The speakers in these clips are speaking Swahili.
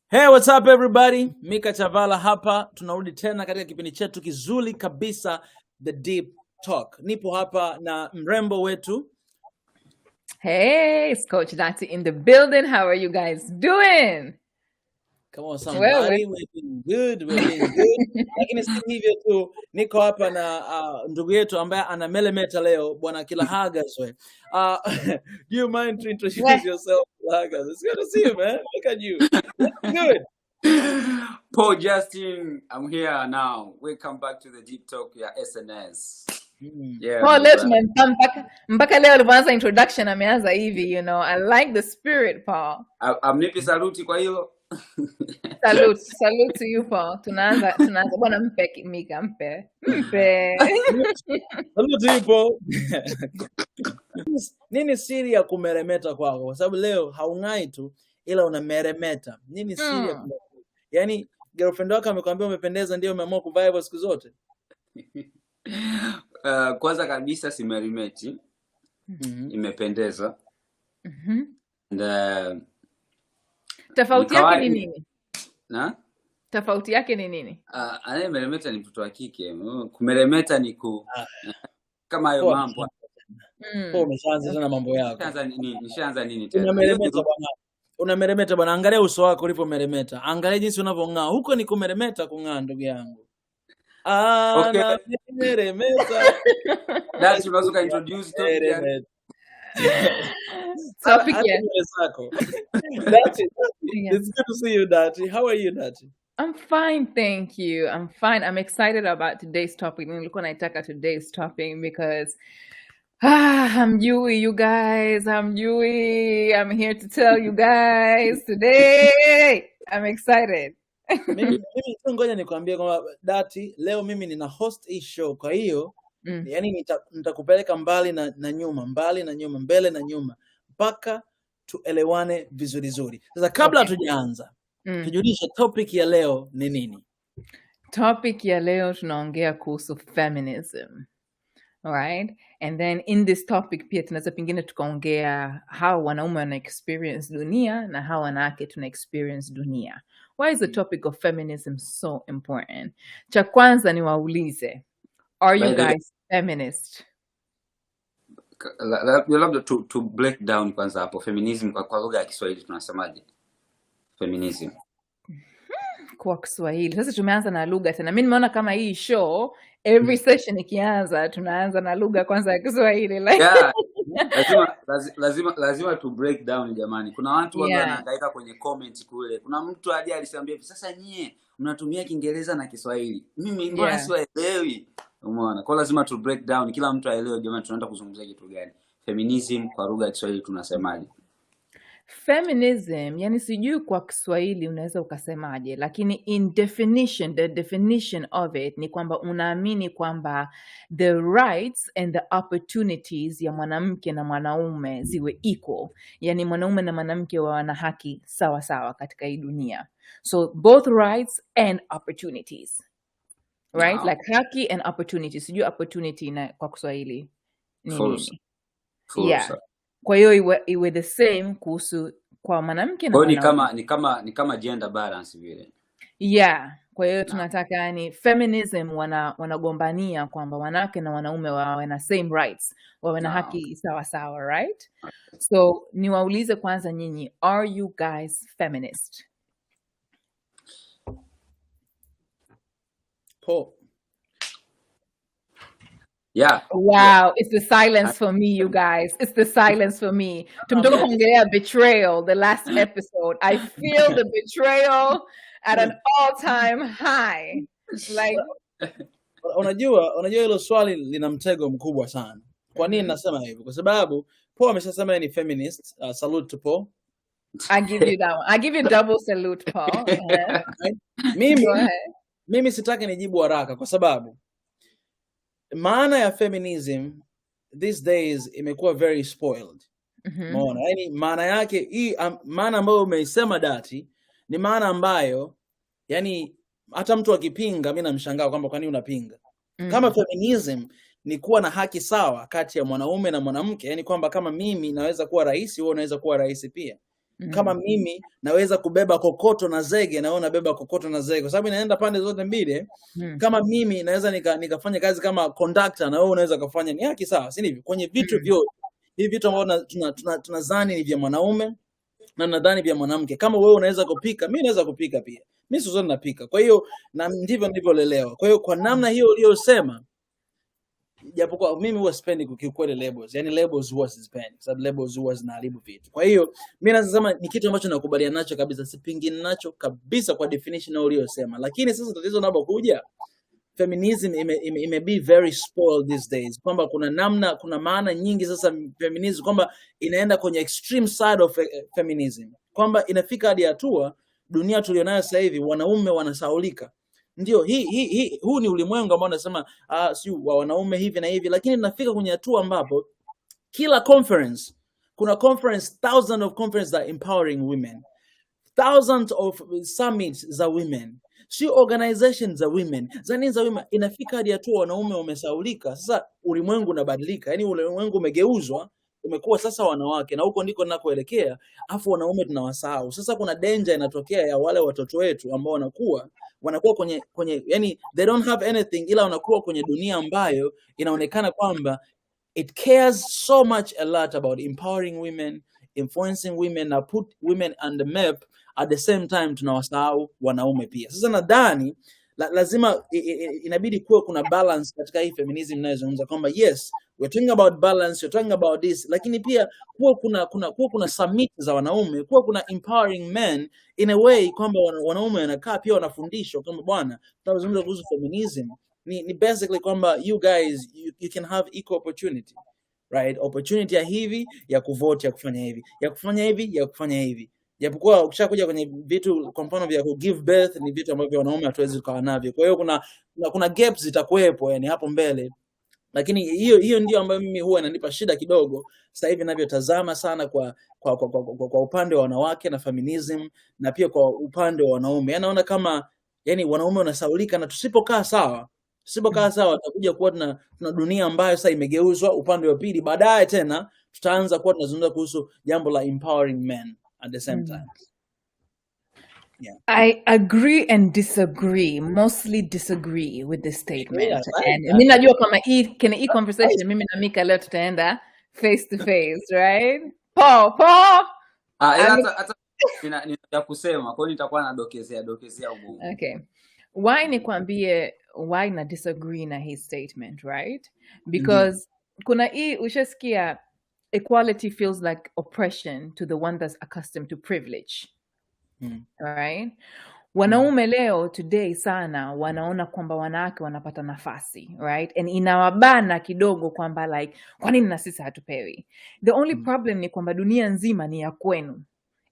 Hey, what's up everybody? Mika Chavala hapa. Tunarudi tena katika kipindi chetu kizuri kabisa, The Deep Talk. Nipo hapa na mrembo wetu. Hey, it's Coach Dati in the building. How are you guys doing? Come on somebody, we're doing good, Lakini si hivyo tu, niko hapa na ndugu yetu ambaye ana melemeta leo, bwana Kilahagas we. Do you mind to introduce yourself, Kilahagas? It's good to see you, man. Look at you. Good. Paul Justin, I'm here now. Welcome back to the Deep Talk, your SNS. Yeah. Paul, mpaka leo alianza introduction ameanza hivi, you know. I like the spirit, Paul. Amnipi saluti kwa hilo. Salute to you, Paul. Tunaanza bwana, mpe Mika, mpe. Salute to you, Paul. Nini siri ya kumeremeta kwako? Kwa sababu leo haung'ai tu ila unameremeta. Nini siri ya kumeremeta? Yaani girlfriend wako amekwambia umependeza ndio umeamua kuvaa hivyo siku zote? Kwanza kabisa si meremeti. Imependeza. Tofauti yake ni nini? Na? Tofauti yake ni nini? Meremeta ni mtoto wa kike. Kumeremeta ni kama hayo mambo. Umeshaanza tena mambo yako. Nishaanza nini tena? Unameremeta bwana. Unameremeta bwana, angalia uso wako ulipomeremeta. Angalia jinsi unavyong'aa. Huko ni kumeremeta kung'aa, ndugu yangu. Okay. Meremeta. That's unaweza ka introduce topic. Topic Dati, it's good to see you, Dati. How are you, Dati? I'm fine, thank you. I'm fine. I'm excited about today's topic. Nilikuwa naitaka today's topic because I'm Yui, you guys. I'm Yui. I'm here to tell you guys today. I'm excited. Mimi ngoja nikwambie kwamba Dati, leo mimi nina host hii show, kwa hiyo yani nitakupeleka mbali na nyuma, mbali na nyuma, mbele na nyuma, mpaka tuelewane vizuri. Sasa kabla hatujaanza, tujulishe topic ya leo ni nini? Topic ya leo tunaongea kuhusu feminism. Alright? And then in this topic pia tunaweza pengine tukaongea how wanaume wana experience dunia na how wanawake tuna experience dunia. Why is the topic of feminism so important? Cha kwanza ni waulize, are you guys feminist? Labda to break down kwanza hapo feminism kwa lugha ya Kiswahili tunasemaje? Feminism. Kwa Kiswahili. Sasa tumeanza na lugha tena. Mimi nimeona kama hii show every session ikianza tunaanza na lugha kwanza ya Kiswahili. Like yeah. lazima to break down jamani. Kuna watu wanahangaika kwenye comment kule. Kuna mtu aje alisambia sasa nyie mnatumia Kiingereza na Kiswahili. Mimi mbona siwaelewi? Umeona? Kwa lazima to break down kila mtu aelewe jamani tunaenda kuzungumzia kitu gani. Feminism kwa lugha ya Kiswahili tunasemaje? Feminism, yani sijui kwa Kiswahili unaweza ukasemaje, lakini in definition, the definition of it ni kwamba unaamini kwamba the rights and the opportunities ya mwanamke na mwanaume ziwe equal. Yani mwanaume na mwanamke wana haki sawa sawa katika hii dunia. So both rights and opportunities. Right? Wow. Like haki and opportunities. Sijui opportunity na kwa Kiswahili ni nini? Yeah. Kwa hiyo iwe the same kuhusu kwa mwanamke na mwanaume. Ni kama gender balance vile. Yeah. Kwa hiyo tunataka yani feminism wanagombania kwamba wanawake na wanaume wawe na same rights, wawe na haki sawa sawa, right? So niwaulize kwanza nyinyi, are you guys feminist? Paul. Yeah. Wow, it's the silence for me, you guys. It's the silence for me. Tumetoka kuongelea betrayal the last episode. I feel the betrayal at an all-time high. Like unajua hilo swali lina mtego mkubwa sana. Kwa nini nasema hivyo? Kwa sababu Paul ameshasema ni feminist. Salute to Paul. I give you that one. I give you double salute, Paul. Mimi sitaki nijibu haraka kwa sababu maana ya feminism these days imekuwa very spoiled. Umeona? Yani maana yake hii maana ambayo umeisema Dati ni maana ambayo yani hata mtu akipinga mimi namshangaa kwamba kwa nini unapinga. Kama feminism ni kuwa na haki sawa kati ya mwanaume na mwanamke, yani kwamba kama mimi naweza kuwa rais, wewe unaweza kuwa rais pia. Kama mimi naweza kubeba kokoto na zege, na wewe unabeba kokoto na zege, kwa sababu inaenda pande zote mbili. Kama mimi naweza nikafanya kazi kama conductor, na wewe unaweza kufanya, ni haki sawa, si ndivyo? Kwenye vitu vyote hivi, vitu ambavyo tunadhani ni vya mwanaume na nadhani vya mwanamke. Kama wewe unaweza kupika, mimi naweza kupika pia. Mimi sio zote napika. Kwa hiyo na ndivyo nilivyolelewa. Kwa hiyo kwa namna hiyo uliyosema, japokuwa mimi huwa sipendi kukiukweli labels. Yaani labels huwa sizipendi. Sababu labels huwa zinaharibu vitu. Kwa hiyo mimi nasema ni kitu ambacho nakubaliana nacho kabisa, sipingani nacho kabisa kwa definition uliyosema. Lakini sasa tatizo linapokuja, feminism ime be very spoiled these days. Kwamba kuna maana nyingi sasa feminism, kwamba inaenda kwenye extreme side of feminism. Kwamba inafika hadi hatua dunia tulionayo sasa hivi wanaume wanasaulika. Ndio huu ni ulimwengu ambao unasema si wa wanaume hivi na hivi, lakini tunafika kwenye hatua ambapo kila conference, kuna conference, thousands of conferences that are empowering women, thousands of summits za women, si organizations za women, za women. Inafika hadi hatua wanaume wamesaulika. Sasa ulimwengu unabadilika, yani ulimwengu umegeuzwa, umekuwa sasa wanawake, na huko ndiko ninakoelekea, afu wanaume tunawasahau. Sasa kuna danger inatokea ya wale watoto wetu ambao wanakuwa kwenye yani they don't have anything, ila wanakuwa kwenye dunia ambayo inaonekana kwamba it cares so much a lot about empowering women, influencing women, na put women on the map. At the same time tunawasahau wanaume pia. Sasa nadhani lazima inabidi kuwe kuna balance katika hii feminism ninayozungumza, kwamba yes, we're talking about balance, we're talking about this, lakini pia kuwe kuna summit za wanaume, kuwe kuna empowering men in a way kwamba wanaume wanakaa pia wanafundishwa kwamba bwana, tunazungumza kuhusu feminism ni basically kwamba you guys you can have equal opportunity, right? Opportunity ya hivi, ya kuvote, ya kufanya hivi, ya kufanya hivi, ya kufanya hivi. Japokuwa ukishakuja kwenye vitu kwa mfano vya give birth, ni vitu ambavyo wanaume hatuwezi kuwa navyo. Kwa hiyo kuna gaps zitakuwepo yani hapo mbele. Lakini hiyo ndio ambayo mimi huwa inanipa shida kidogo sasa hivi ninavyotazama sana kwa upande wa wanawake na feminism, na pia kwa upande wa wanaume. Yaani naona kama yani wanaume wanasaulika, na tusipokaa sawa tutakuja kuwa tuna dunia ambayo sasa imegeuzwa upande wa pili. Baadaye tena tutaanza kuwa tunazungumza kuhusu jambo la empowering men at the same time. Yeah. I agree and disagree, mostly disagree with this statement. Yeah, and mimi najua kama hii conversation mimi na Mika leo tutaenda face to face, right? Paul. Hata nina kusema, kwa hiyo nitakuwa nadokezea ugumu. Okay. Why nikwambie why na disagree na his statement, right? Because kuna hii ushasikia equality feels like oppression to the one that's accustomed to privilege. Right? Wanaume leo today sana wanaona kwamba wanawake wanapata nafasi, right? And inawabana kidogo kwamba like kwa nini na sisi hatupewi? The only problem ni kwamba dunia nzima ni ya kwenu.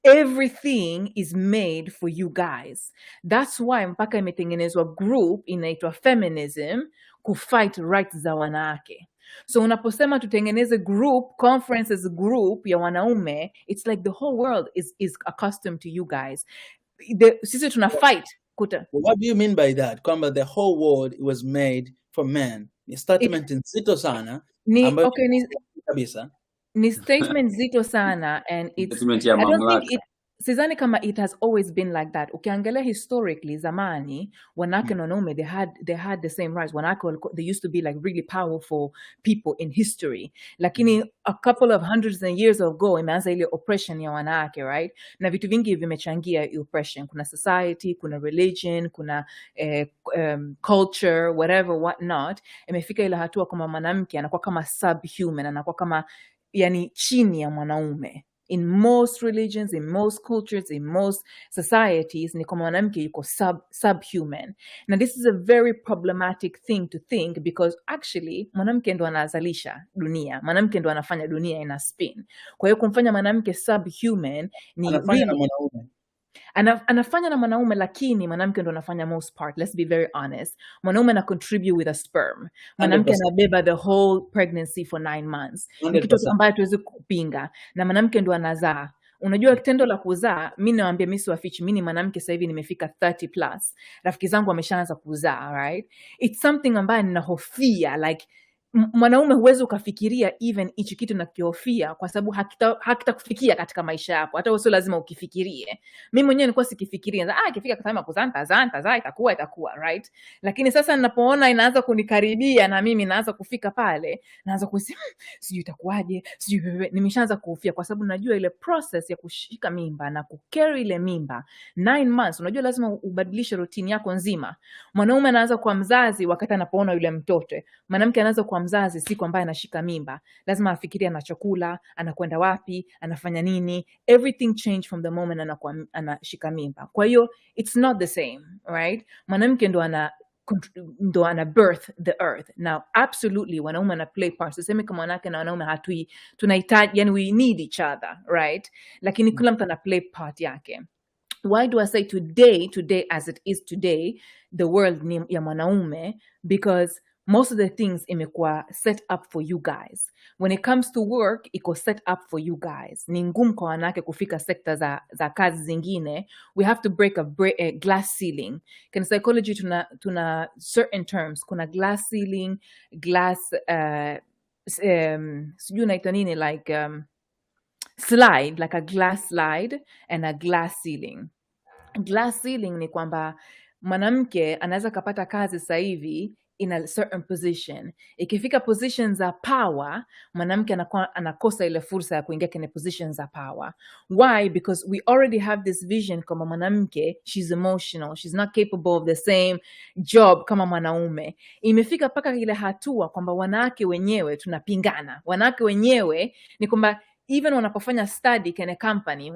Everything is made for you guys. That's why mpaka imetengenezwa group inaitwa Feminism kufight rights za wanawake. So unaposema tutengeneze conferences group ya wanaume, it's like the whole world is accustomed to you guys. Sisi tuna fight. What do you mean by that? Kwamba the whole world was made for men. Ni statement nzito sana. Kabisa. Ni statement zito sana, and it's I don't think sidhani kama it has always been like that. Ukiangalia historically, zamani wanawake na wanaume they had the same rights. Wanawake they used to be like really powerful people in history. Lakini a couple of hundreds of years ago imeanza ile oppression ya wanawake, right? Na vitu vingi vimechangia oppression. Kuna society, kuna religion, kuna culture, whatever, what not. Imefika ile hatua kama mwanamke anakuwa kama subhuman, anakuwa kama yani chini ya mwanaume. In most religions, in most cultures, in most societies, ni kama mwanamke yuko subhuman. Now this is a very problematic thing to think, because actually mwanamke ndo anazalisha dunia. Mwanamke ndo anafanya dunia ina spin. Kwa hiyo kumfanya mwanamke subhuman ni anafanya na mwanaume. Anafanya na mwanaume, lakini mwanamke ndo anafanya most part. Let's be very honest. Mwanaume ana contribute with a sperm. Mwanamke anabeba the whole pregnancy for 9 months. Ni kitu ambacho tuwezi kupinga. Na mwanamke ndo anazaa. Unajua kitendo la kuzaa, mimi nawaambia mimi siwafichi, mimi ni mwanamke sasa hivi nimefika 30 plus. Rafiki zangu wameshaanza kuzaa, right? It's something ambayo ninahofia, like mwanaume huwezi ukafikiria even hichi kitu nakihofia, kwa sababu hakitakufikia katika maisha yako, hata sio lazima ukifikirie. Mimi mwenyewe nilikuwa sikifikiria, ikifika kama kuzanta itakuwa right, lakini sasa ninapoona inaanza kunikaribia na mimi naanza kufika pale, naanza kusema sijui itakuwaje, sijui, nimeshaanza kuhofia, kwa sababu najua ile process ya kushika mimba na kucarry ile mimba 9 months, unajua lazima ubadilishe routine yako nzima. Mwanaume anaanza kuwa mzazi wakati anapoona yule mtoto, mwanamke anaanza kuwa mzazi siku ambaye anashika mimba. Lazima afikirie anachokula, anakwenda wapi, anafanya nini. Everything changed from the moment anashika mimba. Kwa hiyo it's not the same, right? Mwanamke ndo ana birth the earth. Now absolutely wanaume ana play parts. Sisemi kama wanawake na wanaume tunahitaji, yani we need each other, right? Lakini kila mtu ana play part yake. Why do I say today as it is today, the world ni ya mwanaume? Because most of the things imekuwa set up for you guys. When it comes to work, iko set up for you guys. Ni ngumu kwa wanawake kufika sekta za kazi zingine. We have to break a glass ceiling. In psychology tuna certain terms. Kuna glass ceiling, sijui naita nini, like slide, like a glass slide and a glass ceiling. Glass ceiling ni kwamba mwanamke anaweza kapata kazi sasa hivi in a certain position. Ikifika positions za power, mwanamke anakosa ile fursa ya kuingia kwenye positions za power. Why? Because we already have this vision kama mwanamke, she's emotional, she's not capable of the same job kama mwanaume. Imefika paka ile hatua kwamba wanawake wenyewe tunapingana. Wanawake wenyewe ni kwamba even wanapofanya study kwenye company,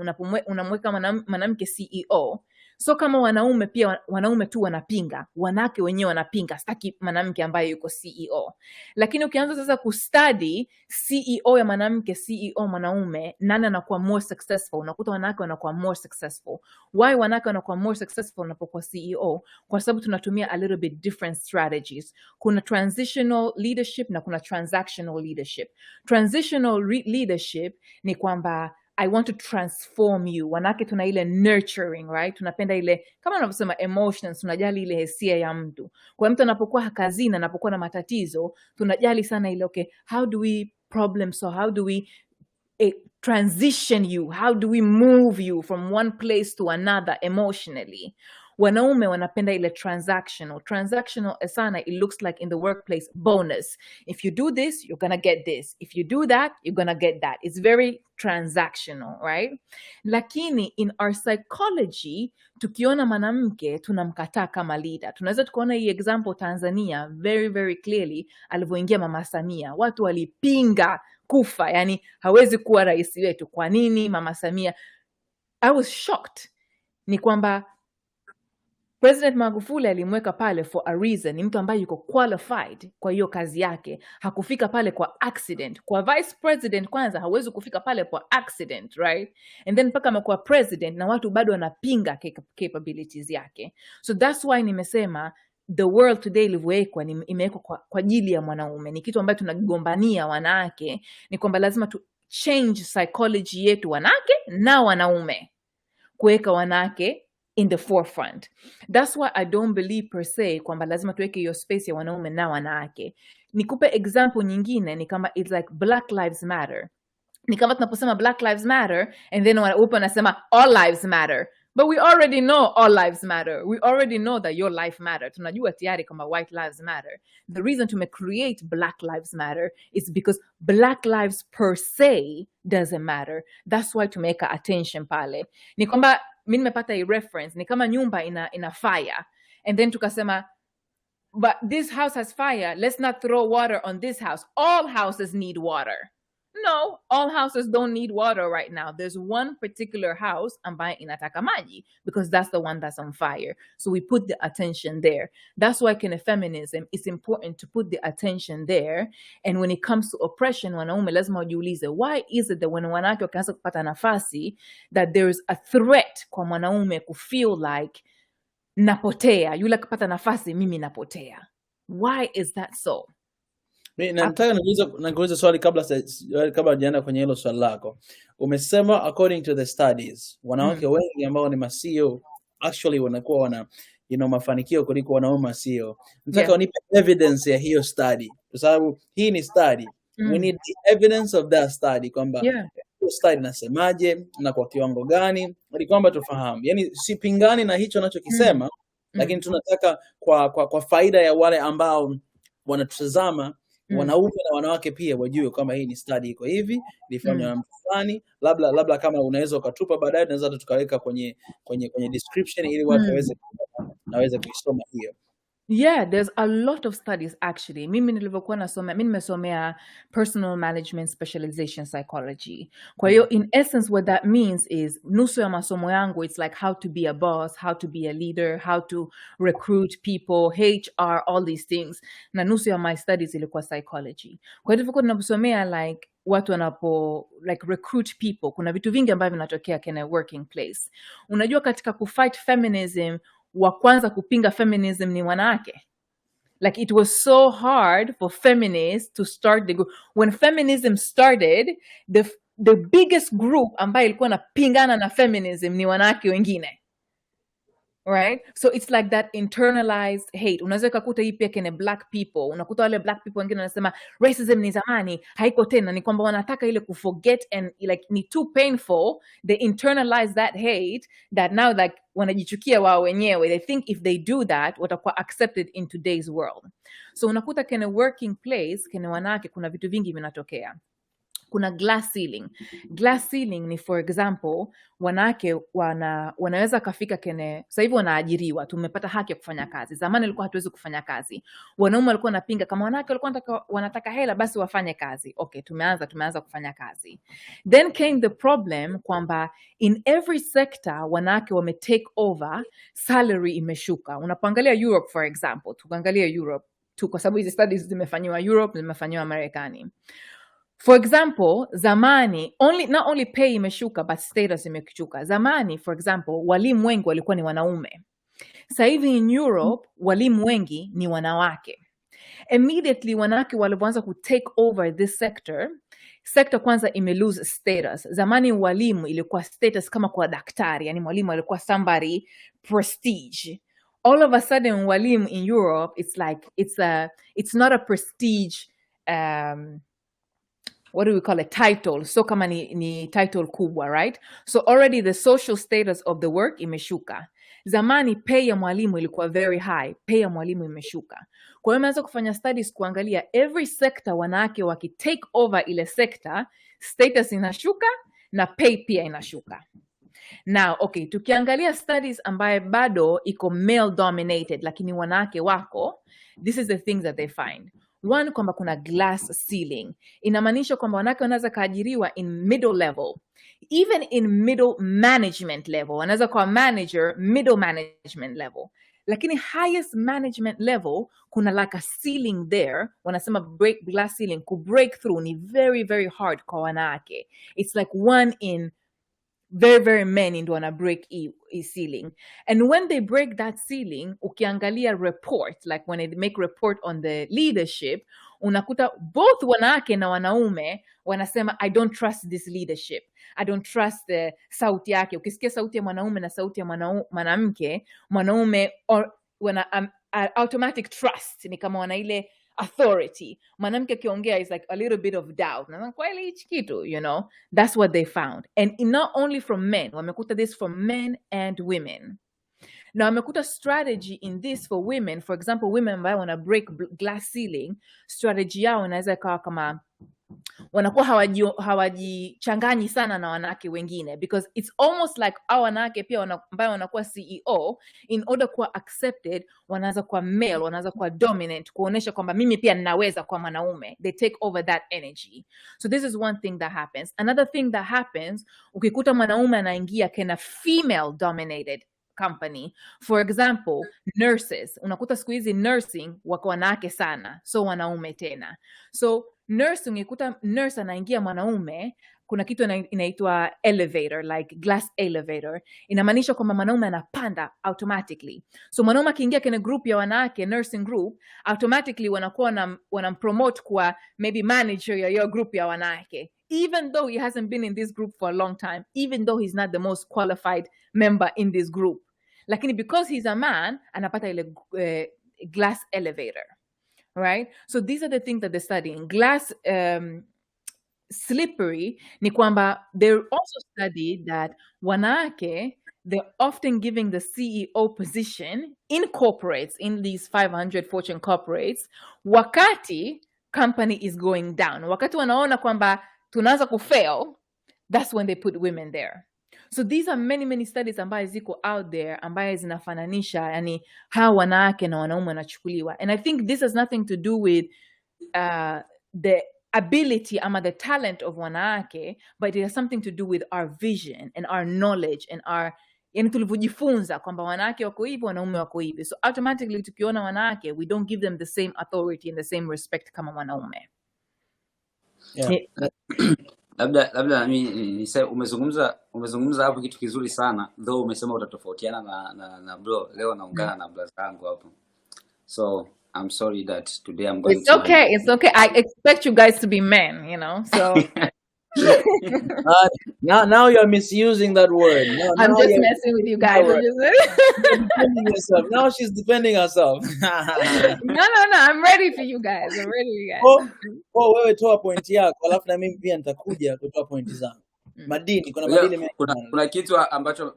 unamweka mwanamke CEO. So kama wanaume pia, wanaume tu wanapinga, wanawake wenyewe wanapinga, sitaki mwanamke ambaye yuko CEO. Lakini ukianza sasa kustudy CEO ya mwanamke, CEO mwanaume, nani anakuwa more successful? Unakuta wanawake wanakuwa more successful. Why wanawake wanakuwa more successful unapokuwa CEO? Kwa sababu tunatumia a little bit different strategies. Kuna transitional leadership na kuna transactional leadership. Transitional leadership ni kwamba I want to transform you. Wanawake tuna ile nurturing, right? Tunapenda ile, kama unavyosema emotions, tunajali ile hisia ya mtu. Kwa mtu anapokuwa kazini, anapokuwa na matatizo, tunajali sana ile, okay, how do we problem solve? How do we transition you? How do we move you from one place to another emotionally? Wanaume wanapenda ile transactional. Transactional sana, it looks like in the workplace, bonus. If you do this, you're going to get this. If you do that, you're going to get that. It's very transactional, right? Lakini in our psychology, tukiona mwanamke tunamkataa kama leader. Tunaweza tukaona hii example Tanzania very, very clearly, alivyoingia Mama Samia. Watu walipinga kufa, yani hawezi kuwa rais wetu. Kwa nini Mama Samia? I was shocked. Ni kwamba President Magufuli alimweka pale for a reason. Ni mtu ambaye yuko qualified kwa hiyo kazi yake. Hakufika pale kwa accident. Kwa vice president kwanza hawezi kufika pale kwa accident, right? And then mpaka amekuwa president na watu bado wanapinga capabilities yake. So that's why nimesema the world today ilivyoekwa imewekwa kwa ajili ya mwanaume. Ni kitu ambacho tunagombania wanawake, ni kwamba lazima tu change psychology yetu wanawake na wanaume, kuweka wanawake in the forefront. That's why I don't believe per se kwamba lazima tuweke hiyo space ya wanaume na wanawake. Nikupe example nyingine, ni kama it's like Black Lives Matter. Ni kama tunaposema Black Lives Matter and then wanasema all lives matter. But we already know all lives matter. We already know that your life matter. Tunajua tayari kama white lives matter. The reason to create Black Lives Matter is because Black lives per se doesn't matter. That's why tumeweka attention pale. Ni kwamba mimi nimepata hii reference, ni kama nyumba ina fire and then tukasema, but this house has fire, let's not throw water on this house. All houses need water. No, all houses don't need water right now. There's one particular house ambayo inataka maji because that's the one that's on fire. So we put the attention there. That's why in feminism, it's important to put the attention there. And when it comes to oppression, wanaume lazima wajiulize, why is it that when wanawake wakaanza kupata nafasi, that there's a threat kwa mwanaume ku feel like napotea, yule akipata nafasi mimi napotea? Why is that so? Nataka nikuulize swali kabla hujaenda kwenye hilo swali lako. Umesema according to the studies, wanawake wengi ambao ni CEO actually wanakuwa mafanikio kuliko wanaume sio. Nataka unipe evidence ya hiyo study, kwa sababu hii ni study. We need the evidence of that study, kwamba hiyo study nasemaje na kwa kiwango gani, ili kwamba tufahamu. Yani sipingani na hicho anachokisema, lakini tunataka kwa faida ya wale ambao wanatutazama, wanaume na wanawake pia wajue kama hii ni study iko hivi, ilifanywa na mtu fulani. Labda kama unaweza ukatupa baadaye, tunaweza hata tukaweka kwenye description ili watu waweze kuisoma hiyo. Yeah, there's a lot of studies actually. Mimi nimesomea personal management specialization psychology. Kwa hiyo in essence what that means is nusu ya masomo yangu, it's like how to be a boss, how to be a leader, how to recruit people, HR, all these things. Na nusu ya my studies ilikuwa psychology. Kwa hiyo tunaposomea like watu wanapo like recruit people, kuna vitu vingi ambavyo vinatokea kwenye working place. Unajua katika kufight feminism, wa kwanza kupinga feminism ni wanawake. Like it was so hard for feminists to start the group. When feminism started, the biggest group ambayo ilikuwa napingana na feminism ni wanawake wengine. Right? So it's like that internalized hate. Unaweza kukuta hii pia kwenye black people. Unakuta wale black people wengine wanasema racism ni zamani, haiko tena. Ni kwamba wanataka ile kuforget and like ni too painful. They internalize that hate that now like wanajichukia wao wenyewe. They think if they do that, watakuwa accepted in today's world. So unakuta kwenye working place, kwenye wanawake kuna vitu vingi vinatokea. Kuna glass ceiling. Glass ceiling ni for example, wanawake wanaweza kafika kene, sasa hivi wanaajiriwa, tumepata haki ya kufanya kazi. Zamani ilikuwa hatuwezi kufanya kazi. Wanaume walikuwa wanapinga kama wanawake walikuwa wanataka hela basi wafanye kazi. Okay, tumeanza kufanya kazi. Then came the problem kwamba in every sector wanawake wame take over, salary imeshuka. Unapoangalia Europe for example, tukaangalia Europe tu kwa sababu hizi studies zimefanywa Europe, zimefanywa Marekani. For example, zamani, not only pay imeshuka, but status imeshuka. Zamani, for example, walimu wengi walikuwa ni wanaume. Sasa hivi in Europe, walimu wengi ni wanawake. Immediately, wanawake walipoanza ku take over this sector kwanza lose status. Zamani walimu ilikuwa status kama kwa daktari, yani mwalimu alikuwa somebody prestige. All of a sudden, walimu in Europe, it's like, it's not a prestige, what do we call it, title. So kama ni title kubwa, right? So already the social status of the work imeshuka. Zamani pay ya mwalimu ilikuwa very high, pay ya mwalimu imeshuka. Kwa hiyo meanza kufanya studies kuangalia every sector wanawake waki take over ile sector, status inashuka na pay pia inashuka. Now, okay, tukiangalia studies ambaye bado iko male dominated lakini wanawake wako, this is the things that they find. One, kwamba kuna glass ceiling. Inamaanisha kwamba wanawake wanaweza kaajiriwa in middle level, even in middle management level. Wanaweza kuwa manager, middle management level. Lakini highest management level, kuna like a ceiling there. Wanasema glass ceiling, ku break through ni very, very hard kwa wanawake. It's like one in very, very many ndo wana break a ceiling. And when they break that ceiling, ukiangalia report, like when they make report on the leadership, unakuta both wanawake na wanaume wanasema, I don't trust this leadership. I don't trust the sauti yake. Ukisikia sauti ya mwanaume na sauti ya mwanamke, mwanaume wana automatic trust, ni kama wana ile authority. Mwanamke akiongea is like a little bit of doubt. Na kweli hichi kitu, you know, that's what they found. And not only from men, wamekuta this from men and women. Now wamekuta strategy in this for women. For example, women ambao wana break glass ceiling, strategy yao inaweza ikawa kama wanakuwa hawajichanganyi sana na wanawake wengine, because it's almost like hao wanawake pia ambao wanakuwa CEO, in order kuwa accepted wanaanza kuwa male, wanaanza kuwa dominant, kuonesha kwamba mimi pia ninaweza kwa mwanaume. They take over that energy. So this is one thing that happens. Another thing that happens, ukikuta mwanaume anaingia kena female dominated company, for example nurses, unakuta siku hizi nursing wako wanawake sana, so wanaume tena. So nursing, ukikuta nurse anaingia mwanaume, kuna kitu inaitwa elevator, like glass elevator. Inamaanisha kwamba mwanaume anapanda automatically. So mwanaume akiingia kwenye group ya wanawake, nursing group, automatically wanakuwa wanampromote kwa maybe manager ya your group ya wanawake, even though he hasn't been in this group for a long time, even though he's not the most qualified member in this group. lakini because he's a man anapata ile glass elevator, right? So these are the things that they're studying. Glass slippery ni kwamba they also studied that wanawake, they're often giving the CEO position in corporates, in these 500 Fortune corporates, wakati company is going down. Wakati wanaona kwamba tunaanza kufail, that's when they put women there. So these are many studies ambaye ziko out there ambaye zinafananisha yani how wanawake na wanaume wanachukuliwa. And I think this has nothing to do with the ability ama the talent of wanawake, but it has something to do with our vision and our knowledge and our yani tulivyojifunza kwamba wanawake wako hivi, wanaume wako hivi. So automatically tukiona wanawake, we don't give them the same authority and the same respect kama wanaume. Yeah. Labda mimi umezungumza hapo kitu kizuri sana, though umesema utatofautiana na bro. Leo naungana na brother wangu hapo. So I'm sorry that today I'm going It's okay. It's okay. I expect you guys to be men, you know. So now you're misusing that word. I'm just messing with you guys. Defending yourself. Now she's defending herself. No. I'm ready for you guys. I'm ready for you guys. Wewe toa point yako, alafu na mimi pia nitakuja kutoa point zangu. Madini, kuna madini mengi. Kuna kitu ambacho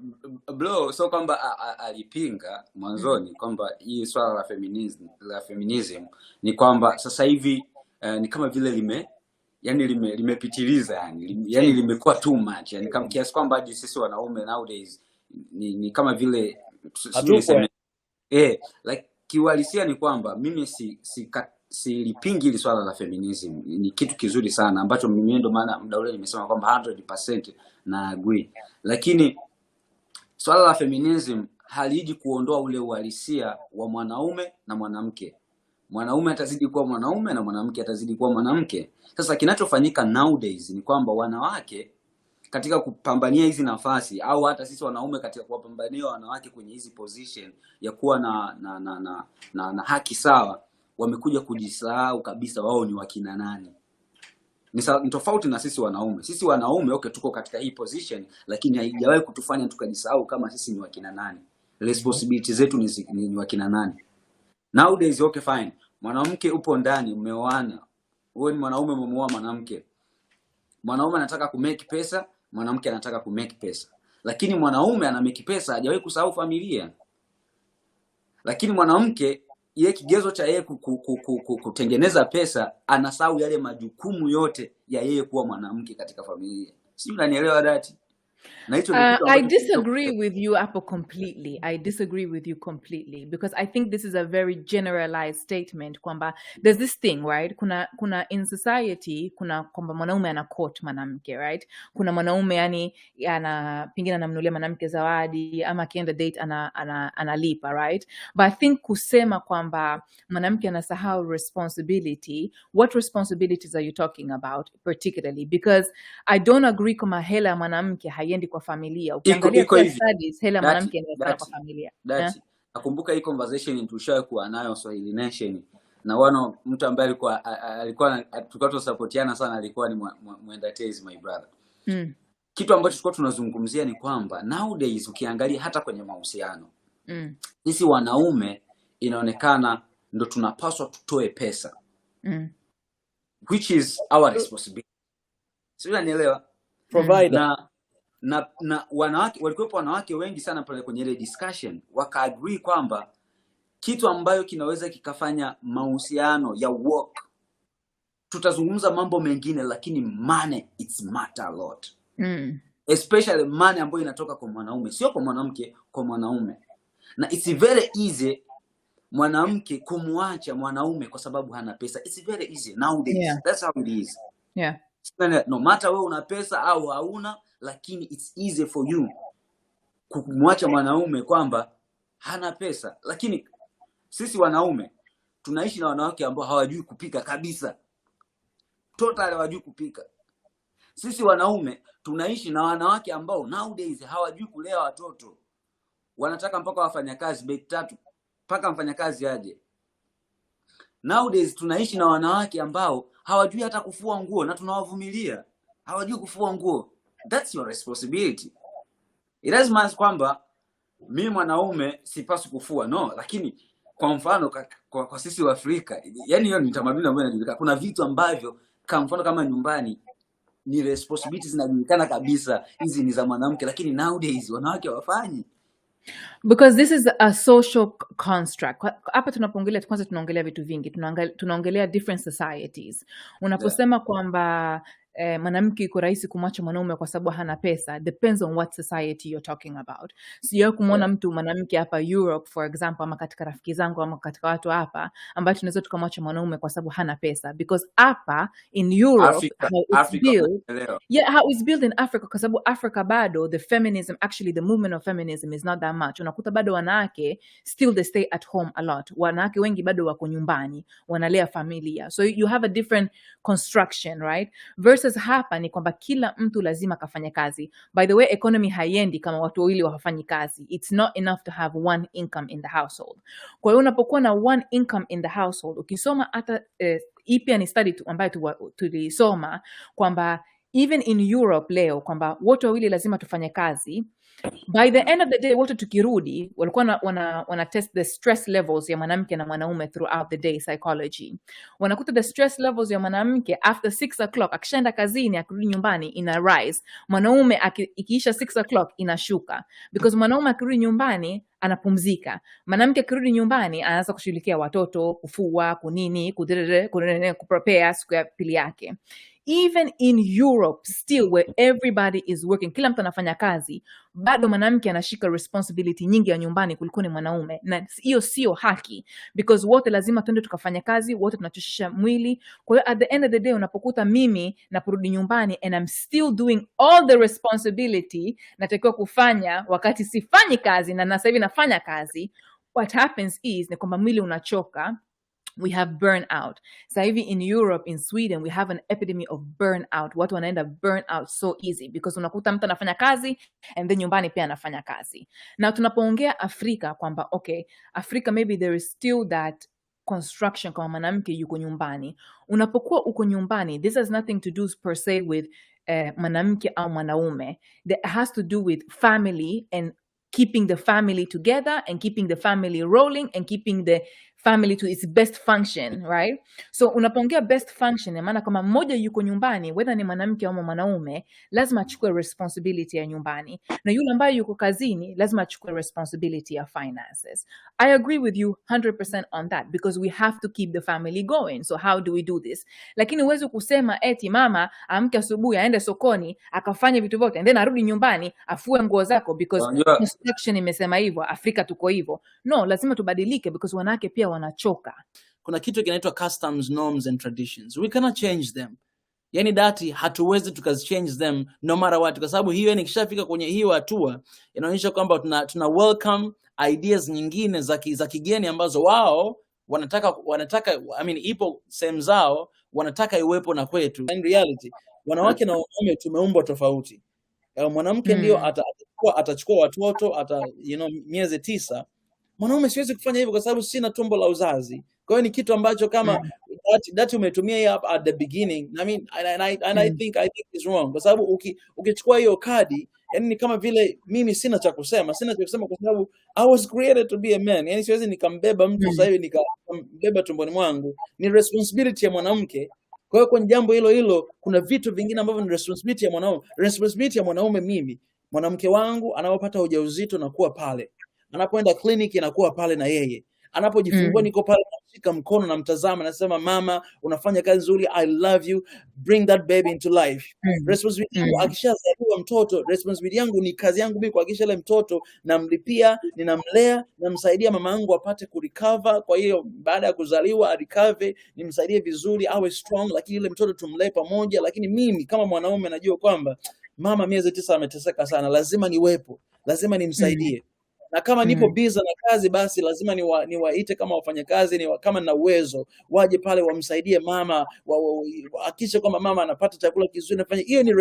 bro so kwamba alipinga mwanzoni kwamba hii swala la feminism ni kwamba sasa hivi ni kama vile limepitiliza yani limekuwa too much, yani kama kiasi kwamba hadi sisi wanaume nowadays ni kama vile like kiuhalisia ni kwamba mimi silipingi ile swala la feminism, ni kitu kizuri sana ambacho mimi ndo maana muda ule nimesema kwamba 100% na agree, lakini swala la feminism haliji kuondoa ule uhalisia wa mwanaume na mwanamke. Mwanaume atazidi kuwa mwanaume na mwanamke atazidi kuwa mwanamke. Sasa kinachofanyika nowadays ni kwamba wanawake katika kupambania hizi nafasi, au hata sisi wanaume katika kuwapambania wanawake kwenye hizi position ya kuwa na haki sawa, wamekuja kujisahau kabisa wao ni wakina nani. Ni tofauti na sisi wanaume. Sisi wanaume okay, tuko katika hii position, lakini haijawahi kutufanya tukajisahau kama sisi ni wakina nani. Responsibility zetu ni wakina nani. Nowadays okay fine. Mwanamke upo ndani, umeoana. Wewe ni mwanaume umemuoa mwanamke. Mwanaume anataka kumake pesa, mwanamke anataka kumake pesa. Lakini mwanaume ana make pesa, hajawahi kusahau familia. Lakini mwanamke yeye kigezo cha yeye kutengeneza pesa, anasahau yale majukumu yote ya yeye kuwa mwanamke katika familia. Sio, unanielewa dati? I disagree with you hapo completely. I disagree with you completely because I think this is a very generalized statement kwamba there's this thing, right? Kuna in society kuna kwamba mwanaume ana court mwanamke, right? Kuna mwanaume yani pengine anamnunulia mwanamke zawadi ama akienda date analipa, right? But I think kusema kwamba mwanamke anasahau responsibility, what responsibilities are you talking about particularly? Because I don't agree kama hela ya mwanamke haiendi kwa familia. Ukiangalia kwa studies hela mwanamke inaenda kwa familia. Nakumbuka hii conversation tulishawahi kuwa nayo Swahili Nation, na mtu ambaye alikuwa tukatosapotiana sana alikuwa ni Mwendatezi, my brother. Kitu ambacho tulikuwa tunazungumzia ni kwamba nowadays ukiangalia hata kwenye mahusiano, sisi wanaume inaonekana ndo tunapaswa tutoe pesa. Which is our responsibility. Sio, unanielewa? Provider. Na wanawake walikuwepo, wanawake wengi sana pale kwenye ile discussion waka-agree kwamba kitu ambayo kinaweza kikafanya mahusiano ya work, tutazungumza mambo mengine, lakini money it's matter a lot. Especially money ambayo inatoka kwa mwanaume, sio kwa mwanamke, kwa mwanaume. Na it's very easy mwanamke kumwacha mwanaume kwa sababu hana pesa. It's very easy nowadays. Yeah. That's how it is. Yeah. No matter wewe una pesa au hauna, lakini it's easy for you kumwacha mwanaume kwamba hana pesa. Lakini sisi wanaume tunaishi na wanawake ambao hawajui kupika kabisa. Totally hawajui kupika. Sisi wanaume tunaishi na wanawake ambao nowadays hawajui kulea watoto. Wanataka mpaka wafanyakazi beti 3 mpaka mfanyakazi aje. Nowadays tunaishi na wanawake ambao hawajui hata kufua nguo na tunawavumilia. Hawajui kufua nguo. That's your responsibility. It doesn't mean kwamba mimi mwanaume sipaswi kufua, no, lakini kwa mfano kwa sisi wa Afrika, yani hiyo ni tamaduni ambayo inajulikana. Kuna vitu ambavyo kama mfano kama nyumbani ni responsibilities zinajulikana kabisa, hizi ni za mwanamke, lakini nowadays wanawake hawafanyi. Because this is a social construct. Hapa tunapoongelea kwanza, tunaongelea vitu vingi, tunaongelea different societies. Unaposema kwamba mwanamke iko rahisi kumwacha mwanaume kwa sababu hana pesa, depends on what society you're talking about. Sijawahi kumwona mtu mwanamke hapa Europe for example, ama katika rafiki zangu ama katika watu hapa ambao tunaweza tukamwacha mwanaume kwa sababu hana pesa, because hapa in Europe how it's built in Africa, kwa sababu Africa bado the feminism, actually the movement of feminism is not that much. Unakuta bado wanawake still they stay at home a lot. Wanawake wengi bado wako nyumbani wanalea familia, so you have a different construction, right? Versus hapa ni kwamba kila mtu lazima kafanya kazi. By the way, economy haiendi kama watu wawili hawafanyi kazi. It's not enough to have one income in the household. Kwa hiyo unapokuwa na one income in the household, ukisoma hata hii pia ni study ambayo tulisoma kwamba even in Europe leo kwamba wote wawili lazima tufanye kazi. By the end of the day, wote tukirudi walikuwa wana test the stress levels ya mwanamke na mwanaume throughout the day psychology. Wanakuta the stress levels ya mwanamke after 6 o'clock, akishaenda kazini akirudi nyumbani ina rise. Mwanaume ikiisha 6 o'clock inashuka, because mwanaume akirudi nyumbani anapumzika. Mwanamke akirudi nyumbani anaanza kushughulikia watoto, kufua, kunini, kuprepare siku ya pili yake. Even in Europe still where everybody is working, kila mtu anafanya kazi, bado mwanamke anashika responsibility nyingi ya nyumbani kuliko ni mwanaume, na hiyo sio haki, because wote lazima tuende tukafanya kazi, wote tunachoshisha mwili. Kwa hiyo at the end of the day unapokuta mimi naporudi nyumbani and I'm still doing all the responsibility natakiwa kufanya wakati sifanyi kazi na sasa hivi nafanya kazi, what happens is ni kwamba mwili unachoka. We have burnout. So even in Europe, in Sweden, we have an epidemic of burnout. Watu wanaenda burnout so easy because unakuta mtu anafanya kazi and then nyumbani pia anafanya kazi. Na tunapoongea Afrika kwamba okay, Afrika maybe there is still that construction kama mwanamke yuko nyumbani. Unapokuwa uko nyumbani, this has nothing to do per se with mwanamke au mwanaume. That has to do with family and keeping the family together and keeping the family rolling and keeping the family to its best function, right? So unapoongea best function, maana kama mmoja yuko nyumbani, whether ni mwanamke au mwanaume, lazima achukue responsibility ya nyumbani, na yule ambaye yuko kazini lazima achukue responsibility ya finances. I agree with you 100% on that, because we have to keep the family going. So how do we do this? Lakini huwezi kusema eti mama amke asubuhi aende sokoni akafanya vitu vyote and then arudi nyumbani afue nguo zako because construction imesema hivyo, Afrika tuko hivyo. No, lazima tubadilike because wanawake pia wanachoka. Kuna kitu kinaitwa customs, norms and traditions. We cannot change them. Yani dati hatuwezi tukazichange them no matter what, kwa sababu hiyo ni kishafika kwenye hiyo hatua inaonyesha kwamba tuna welcome ideas nyingine za kigeni ambazo wao wanataka I mean ipo sehemu zao wanataka iwepo na kwetu. In reality wanawake na wanaume tumeumbwa tofauti. Mwanamke ndio atachukua watoto miezi 9. Mwanaume siwezi kufanya hivyo kwa sababu sina tumbo la uzazi. Kwa hiyo ni kitu ambacho kama that umetumia hiyo at the beginning. I mean I think it's wrong. Kwa sababu ukichukua hiyo kadi, yani ni kama vile mimi sina cha kusema kwa sababu I was created to be a man. Yani siwezi nikambeba mtu sasa hivi nikambeba tumboni mwangu. Ni responsibility ya mwanamke. Kwa hiyo kwenye jambo hilo kuna vitu vingine ambavyo ni responsibility ya mwanaume. Responsibility ya mwanaume, mimi mwanamke wangu anapopata ujauzito na kuwa pale, anapoenda kliniki inakuwa pale na yeye, anapojifungua niko pale namshika mkono na mtazama nasema mama unafanya kazi nzuri, I love you, bring that baby into life. Responsibility akishazaliwa mtoto, responsibility yangu ni kazi yangu mimi kuhakikisha ile mtoto namlipia, ninamlea, namsaidia mama yangu apate kurecover. Kwa hiyo baada ya kuzaliwa recover, nimsaidie vizuri awe strong, lakini ile mtoto tumlee pamoja. Lakini mimi kama mwanaume najua kwamba mama miezi 9 ameteseka sana, lazima niwepo, lazima nimsaidie. Na kama nipo busy na kazi, basi lazima niwaite kama wafanyakazi, kama na uwezo waje pale wamsaidie mama, hakikisha kwamba mama anapata chakula kizuri. Nafanya hiyo, ni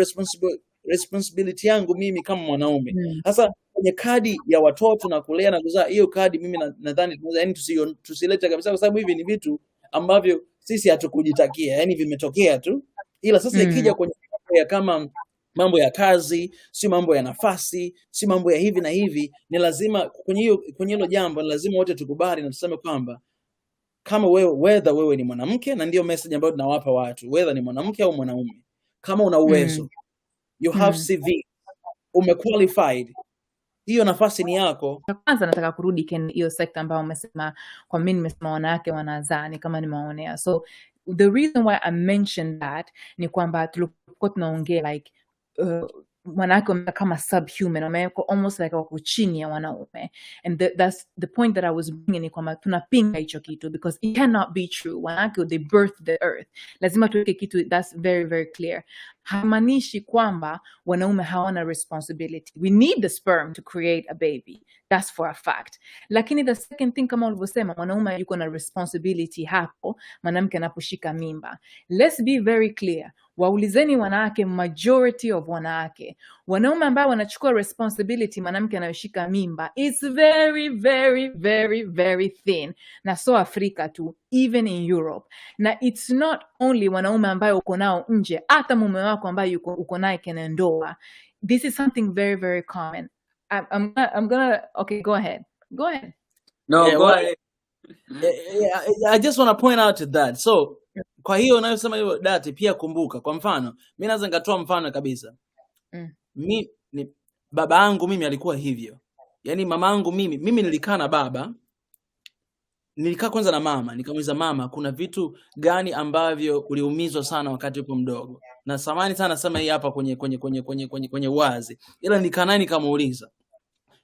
responsibility yangu mimi kama mwanaume. Sasa kwenye kadi ya watoto na kulea na kuzaa, hiyo kadi mimi nadhani yani tusilete kabisa, kwa sababu hivi ni vitu ambavyo sisi hatukujitakia, yani vimetokea tu. Ila sasa ikija kwenye kama mambo ya kazi, si mambo ya nafasi, si mambo ya hivi na hivi. Ni lazima kwenye hilo jambo, ni lazima wote tukubali na tuseme kwamba kama whether wewe ni mwanamke, na ndio message ambayo tunawapa watu, whether ni mwanamke au mwanaume, kama una uwezo, you have CV, umequalified, hiyo nafasi ni yako. Kwanza nataka kurudi hiyo sekta ambayo umesema, kwa mimi nimesema wanawake wanazaa ni kama nimeonea. So the reason why I mentioned that ni kwamba tulikuwa tunaongea like wanawake kama subhuman, wamewekwa almost like wako chini ya wanaume, and that's the point that I was bringing, ni kwamba tunapinga hicho kitu because it cannot be true. Wanawake, they birth the earth. Lazima tuweke kitu that's very very clear. Haimaanishi kwamba wanaume hawana responsibility. We need the sperm to create a baby, that's for a fact. Lakini the second thing, kama ulivyosema, mwanaume yuko na responsibility hapo mwanamke anaposhika mimba. Let's be very clear. Waulizeni wanawake, majority of wanawake, wanaume ambao wanachukua responsibility mwanamke anayoshika mimba, it's very very very very thin. Na so Afrika tu, even in Europe. Na it's not only wanaume ambao uko nao nje, hata mume wako ambaye uko naye kwenye ndoa. This is something very very common. I'm gonna okay, go ahead. No, yeah, go ahead. I just want to point out that. So kwa hiyo unayosema hiyo dati, pia kumbuka, kwa mfano mimi naweza ngatoa mfano kabisa. Baba yangu mimi alikuwa hivyo. Yaani mama yangu mimi nilikaa na baba, nilikaa kwanza na mama, nikamuuliza mama, kuna vitu gani ambavyo uliumizwa sana wakati upo mdogo? Na samani sana sema hii hapa kwenye wazi. Ila nikaa naye nikamuuliza.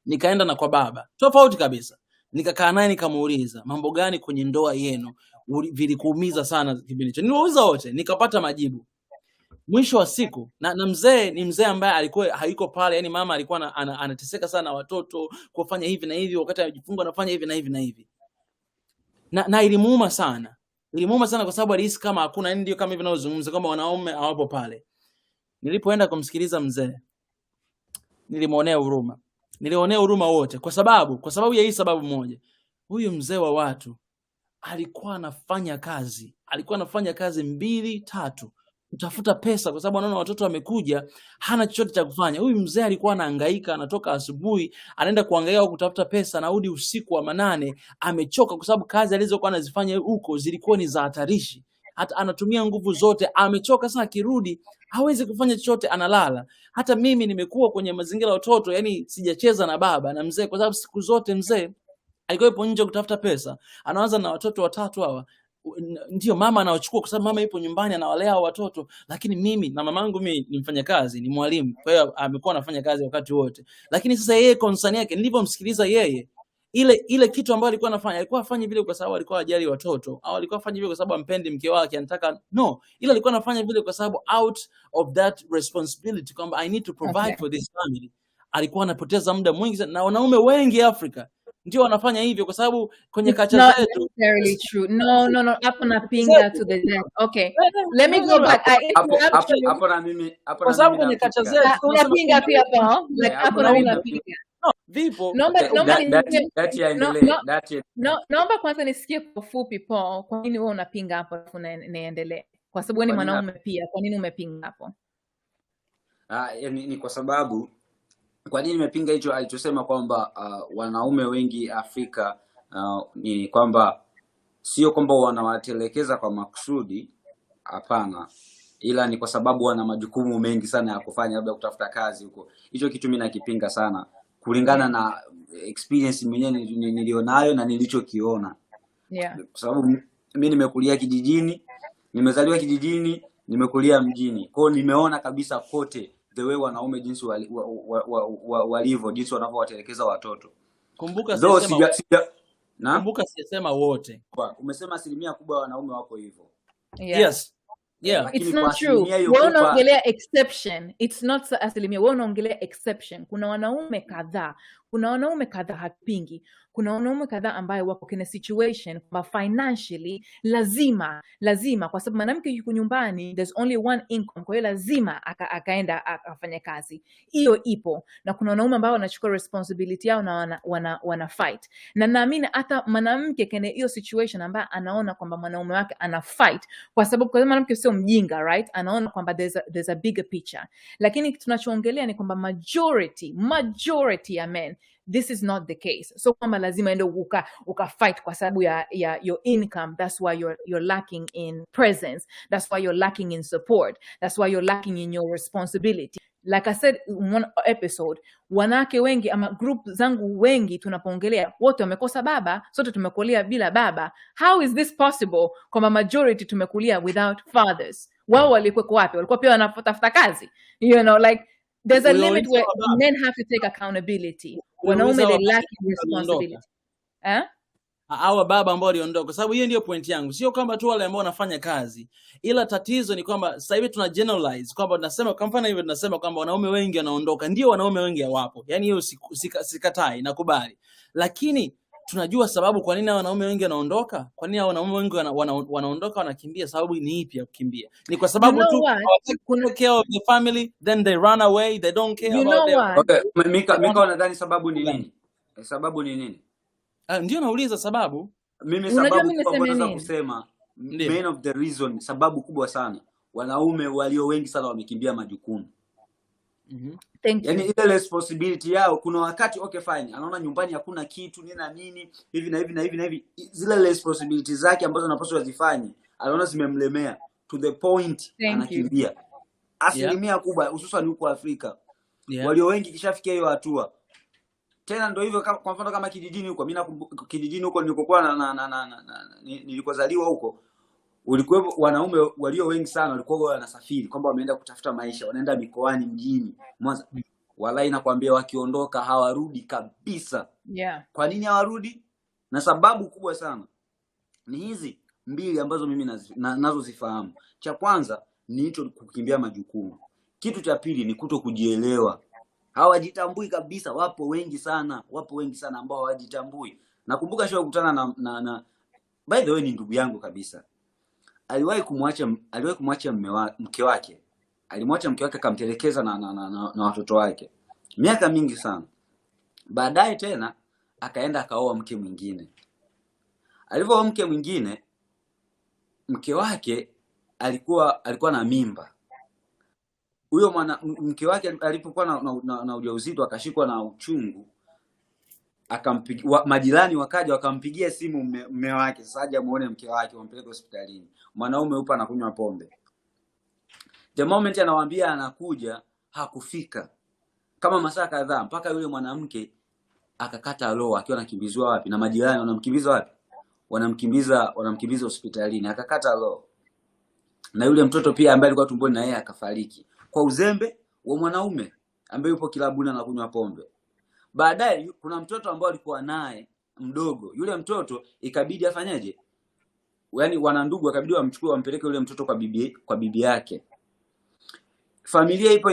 Nikaenda na kwa baba, tofauti kabisa. Nikakaa naye nikamuuliza, mambo gani kwenye ndoa yenu vilikuumiza sana kipindi hicho? Niwauliza wote, nikapata majibu. Mwisho wa siku na mzee ni mzee ambaye alikuwa hayuko pale, yani mama alikuwa anateseka sana watoto kufanya hivi na hivi, wakati anajifunga anafanya hivi na hivi na hivi. Na ilimuuma sana. Ilimuuma sana kwa sababu alihisi kama hakuna, ndio kama hivi naozungumza kama wanaume hawapo pale. Nilipoenda kumsikiliza mzee, nilimuonea huruma. Nilionea huruma wote kwa sababu ya hii sababu moja. Huyu mzee wa watu alikuwa anafanya kazi 2-3 kutafuta pesa, kwa sababu anaona watoto wamekuja, hana chochote cha kufanya. Huyu mzee alikuwa anahangaika, anatoka asubuhi anaenda kuhangaika kutafuta pesa, anarudi usiku wa manane amechoka, kwa sababu kazi alizokuwa anazifanya huko zilikuwa ni za hatarishi. Hata anatumia nguvu zote, amechoka sana, kirudi hawezi kufanya chochote, analala. Hata mimi nimekuwa kwenye mazingira ya watoto, yani sijacheza na baba na mzee, kwa sababu siku zote mzee alikuwa yupo nje kutafuta pesa. Anaanza na watoto 3 hawa, ndio mama anawachukua kwa sababu mama yupo nyumbani anawalea watoto, lakini mimi na mamangu, mimi ni mfanyakazi, ni mwalimu, kwa hiyo amekuwa anafanya kazi wakati wote. Lakini sasa yeye concern yake, nilipomsikiliza yeye, ile kitu ambayo alikuwa anafanya, alikuwa afanye vile kwa sababu alikuwa ajali watoto, au alikuwa afanye vile kwa sababu ampendi mke wake, anataka no, ila alikuwa anafanya vile kwa sababu out of that responsibility, kwamba I need to provide for this family. Alikuwa anapoteza muda mwingi sana, na wanaume wengi Afrika ndio wanafanya hivyo, kwa sababu kwenye kacha zetu. Not necessarily true. No. Hapo napinga to the death. Okay. Let me go back. Hapo na mimi kwa sababu kwenye kacha zetu unapinga pia hapo. Like hapo na mimi napinga. No, vipo. Naomba kwanza nisikie kwa fupi, Paul, kwa nini wewe unapinga hapo alafu niendelee? Kwa sababu wewe ni mwanaume pia, kwa nini umepinga hapo? Ni kwa sababu, kwa nini nimepinga hicho alichosema kwamba wanaume wengi Afrika, ni kwamba sio kwamba wanawatelekeza kwa makusudi, hapana, ila ni kwa sababu wana majukumu mengi sana ya kufanya, labda kutafuta kazi huko. Hicho kitu mimi nakipinga sana, kulingana na experience mwenyewe nilionayo na nilichokiona. Kwa sababu mimi nimekulia kijijini, nimezaliwa kijijini, nimekulia mjini. Kwa hiyo nimeona kabisa kote the way wanaume jinsi walivyo, jinsi wanavyowatelekeza watoto. Kumbuka sisema wote. Umesema asilimia kubwa wanaume wako hivyo. Yes. Yeah. It's not true. Wewe unaongelea exception. It's not asilimia. Wewe unaongelea exception. Kuna wanaume kadhaa Kuna wanaume kadhaa hapingi. Kuna wanaume kadhaa ambayo wako kwenye situation kwa financially lazima kwa sababu mwanamke yuko nyumbani, there's only one income, kwa hiyo lazima akaenda afanye kazi. Hiyo ipo. Na kuna wanaume ambao wanachukua responsibility yao na wana fight. Na naamini hata mwanamke kwenye hiyo situation ambayo anaona kwamba mwanaume wake ana fight kwa sababu mwanamke sio mjinga, right? Anaona kwamba there's a bigger picture. Lakini tunachoongelea ni kwamba majority ya men, this is not the case. So kwamba lazima ende uka fight kwa sababu ya your income. That's why you're lacking in presence. That's why you're lacking in support. That's why you're lacking in your responsibility. Like I said in one episode, wanawake wengi ama group zangu wengi tunapoongelea wote wamekosa baba, sote tumekulia bila baba. How is this possible? Kwamba majority tumekulia without fathers. Wao walikuwa wapi? Walikuwa pia wanatafuta kazi. You know, like there's a limit where men have to take accountability. Wanaume they lack responsibility. Hawa baba ambao waliondoka, kwa sababu hiyo ndio point yangu. Sio kwamba tu wale ambao wanafanya kazi, ila tatizo ni kwamba sasa hivi tuna generalize kwamba tunasema kwa mfano hivi tunasema kwamba wanaume wengi wanaondoka. Ndio wanaume wengi hawapo. Yaani hiyo sikatai, nakubali. Lakini tunajua sababu kwa nini wanaume wengi wanaondoka? Kwa nini wanaume wengi wanaondoka wanakimbia? Sababu ni ipi ya kukimbia? Ni kwa sababu tu hawataki care of the family, then they run away, they don't care about them. Okay, Mika unadhani sababu ni nini? Sababu ni nini? Ndio nauliza sababu. Mimi sababu kubwa naweza kusema main of the reason, sababu kubwa sana, wanaume walio wengi sana wamekimbia majukumu. Thank you. Yaani ile responsibility yao, kuna wakati okay fine, anaona nyumbani hakuna kitu nini hivi na hivi, zile responsibility zake ambazo anapaswa azifanye anaona zimemlemea to the point anakimbia. Asilimia kubwa hususan huko Afrika walio wengi kishafikia hiyo hatua. Tena ndio hivyo, kwa mfano kama kijijini huko, mimi nakumbuka kijijini huko nilikokuwa nilikozaliwa huko, ulikuwa wanaume walio wengi sana walikuwa wanasafiri kwamba wameenda kutafuta maisha, wanaenda mikoani, mjini, Mwanza. Wallahi nakwambia wakiondoka hawarudi kabisa. Kwa nini hawarudi? Na sababu kubwa sana ni hizi mbili ambazo mimi nazozifahamu. Cha kwanza ni hicho kukimbia majukumu. Kitu cha pili ni kutokujielewa. Hawajitambui kabisa. Wapo wengi sana ambao hawajitambui. Nakumbuka shule kukutana na by the way ni ndugu yangu kabisa. Aliwahi kumwacha mke wake. Alimwacha mke wake akamtelekeza na watoto wake. Miaka mingi sana. Baadaye tena akaenda akaoa mke mwingine. Alipooa mke mwingine, mke wake alikuwa na mimba. Huyo mke wake alipokuwa na ujauzito akashikwa na uchungu, akampigia majirani, wakaja wakampigia simu mume wake, sasa aje muone mke wake, wampeleke hospitalini. Mwanaume yupo anakunywa pombe. The moment anawaambia anakuja, hakufika kama masaa kadhaa, mpaka yule mwanamke akakata roho akiwa anakimbizwa wapi, na majirani wanamkimbiza wapi, wanamkimbiza hospitalini, akakata roho. Na yule mtoto pia ambaye alikuwa tumboni na yeye akafariki kwa uzembe wa mwanaume ambaye yupo kilabuni anakunywa pombe. Baadaye kuna mtoto ambao alikuwa naye mdogo. Yule mtoto ikabidi afanyaje? Yaani wanandugu wakabidi wamchukue wampeleke yule mtoto kwa bibi yake. Familia ipo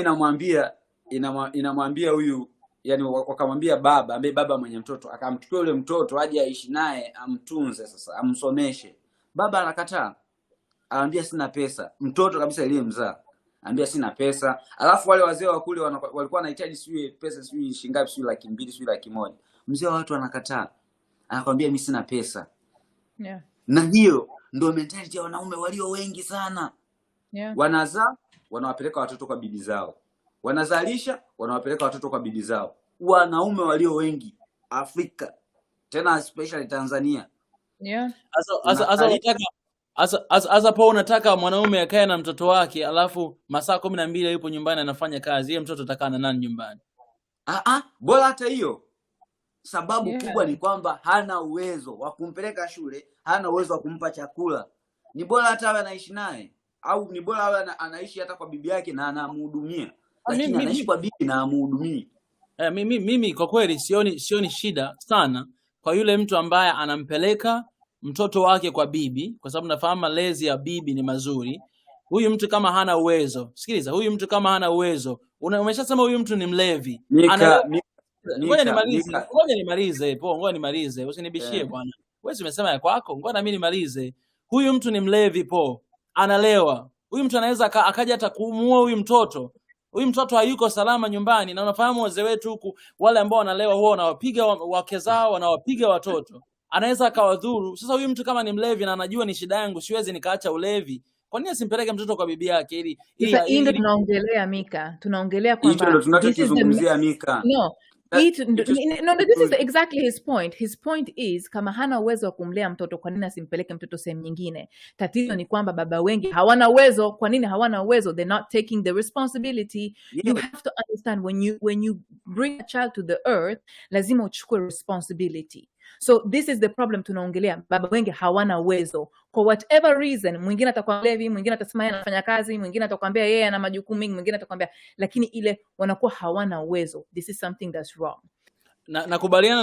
inamwambia huyu, yani wakamwambia baba, ambaye baba mwenye mtoto, akamchukua yule mtoto aje aishi naye, amtunze, sasa amsomeshe. Baba anakataa. Anambia sina pesa. Mtoto kabisa aliyemzaa anambia sina pesa. Alafu wale wazee wa kule walikuwa wanahitaji sio pesa, sio shingapi, sio 200,000, sio 100,000. Mzee wa watu anakataa. Anakuambia mimi sina pesa. Na hiyo ndio mentality ya wanaume walio wengi sana. Wanazaa, wanawapeleka watoto kwa bibi zao. Wanazalisha, wanawapeleka watoto kwa bibi zao. Wanaume walio wengi Afrika, tena especially Tanzania. Asa po unataka mwanaume akae na mtoto wake, alafu masaa 12 yupo nyumbani anafanya kazi. Yeye mtoto atakaa na nani nyumbani? Bora hata hiyo. Sababu kubwa ni kwamba hana uwezo wa kumpeleka shule, hana uwezo wa kumpa chakula. Ni bora hata awe anaishi naye, au ni bora awe anaishi hata kwa bibi yake na anamhudumia. Lakini anaishi kwa bibi na amhudumii. Mimi kwa kweli sioni shida sana kwa yule mtu ambaye anampeleka mtoto wake kwa bibi, kwa sababu nafahamu malezi ya bibi ni mazuri. Huyu mtu kama hana uwezo, sikiliza, huyu mtu kama hana uwezo, umeshasema huyu mtu ni mlevi. ngoja nimalize po, ngoja nimalize, usinibishie bwana. Wewe umesema ya kwako, ngoja na mimi nimalize. Huyu mtu ni mlevi po, analewa. Huyu mtu anaweza akaja hata kumuua huyu mtoto. Huyu mtoto hayuko salama nyumbani, na unafahamu wazee wetu huku wale ambao wanalewa huwa wanawapiga wake zao, wanawapiga watoto. Anaweza akawadhuru. Sasa huyu mtu kama ni mlevi na anajua ni shida yangu, siwezi nikaacha ulevi. Kwa nini asimpeleke mtoto kwa bibi yake ili ndio tunaongelea Mika. Tunaongelea kwamba hicho tunachokizungumzia Mika. No, this is exactly his point. His point is kama hana uwezo wa kumlea mtoto, kwa nini asimpeleke mtoto sehemu nyingine? Tatizo ni kwamba baba wengi hawana uwezo. Kwa nini hawana uwezo? They're not taking the responsibility. You have to understand when you bring a child to the earth, lazima uchukue responsibility. So this is the problem tunaongelea. Baba wengi hawana uwezo for whatever reason. Mwingine atakwambia hivi, mwingine atasema yeye anafanya kazi, mwingine atakwambia yeye ana majukumu mengi, mwingine atakwambia, lakini ile wanakuwa hawana uwezo. This is something that's wrong. Nakubaliana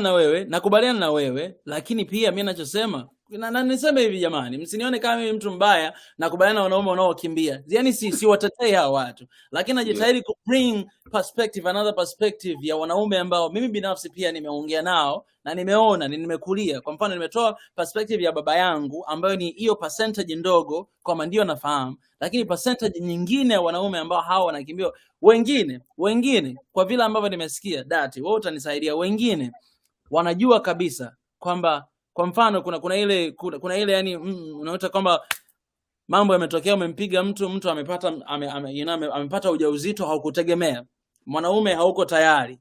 na wewe, lakini pia mimi ninachosema na niseme hivi jamani, msinione kama mimi mtu mbaya. Nakubaliana na wanaume wanaokimbia. Yaani si watetei hao watu, lakini najitahidi ku bring perspective, another perspective ya wanaume ambao mimi binafsi pia nimeongea nao na nimeona, nimekulia. Kwa mfano nimetoa perspective ya baba yangu ambayo ni hiyo percentage ndogo kama ndio nafahamu, lakini percentage nyingine ya wanaume ambao hao wanakimbia, wengine kwa vile ambavyo nimesikia dati, wewe utanisaidia, wengine wanajua kabisa kwamba kwa mfano kuna ile yani unaona kwamba mambo yametokea, umempiga mtu amepata ujauzito, haukutegemea, mwanaume hauko tayari,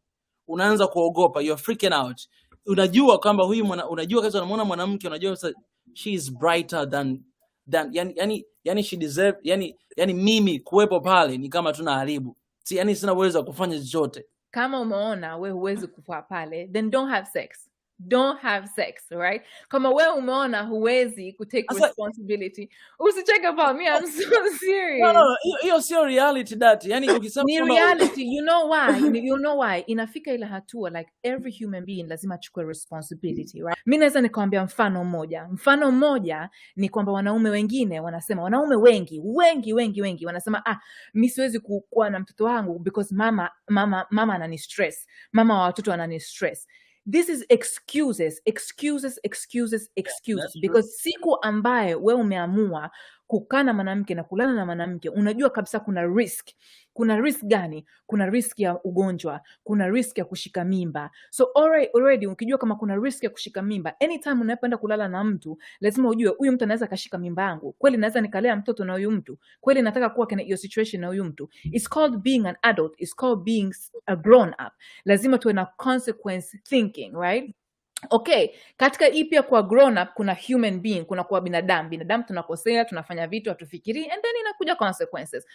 unaanza kuogopa, you're freaking out. Unajua kwamba unajua kaza unamuona mwanamke, unajua she is brighter than yani she deserve, yani mimi kuwepo pale ni kama tunaharibu, yani sina uwezo wa kufanya chochote. Kama umeona wewe huwezi kufa pale, then don't have sex. Don't have sex, right? Kama wewe umeona huwezi kutake responsibility, usicheke about me. I'm so serious. No, hiyo sio reality that. Yani ukisema ni reality, you know why? Inafika ile hatua like every human being lazima achukue responsibility, right? Mimi naweza nikwambia mfano mmoja ni kwamba wanaume wengine wanasema, wanaume wengi wanasema mimi siwezi kuwa na mtoto wangu because mama anani stress, mama wa watoto anani stress. This is excuses because siku ambaye wewe umeamua kukaa na mwanamke na kulala na mwanamke, unajua kabisa kuna risk. Kuna risk gani? Kuna risk ya ugonjwa, kuna risk ya kushika mimba. So already ukijua kama kuna risk ya kushika mimba, anytime unapoenda kulala na mtu, lazima ujue huyu mtu anaweza kashika mimba yangu. Kweli naweza nikalea mtoto na huyu mtu? Kweli nataka kuwa kwenye hiyo situation na huyu mtu? It's called being an adult. It's called being a grown up. Lazima tuwe na consequence thinking, right? Okay, katika hii pia kwa grown up kuna human being, kuna kwa binadamu tunakosea, tunafanya vitu hatufikiri, and then inakuja consequences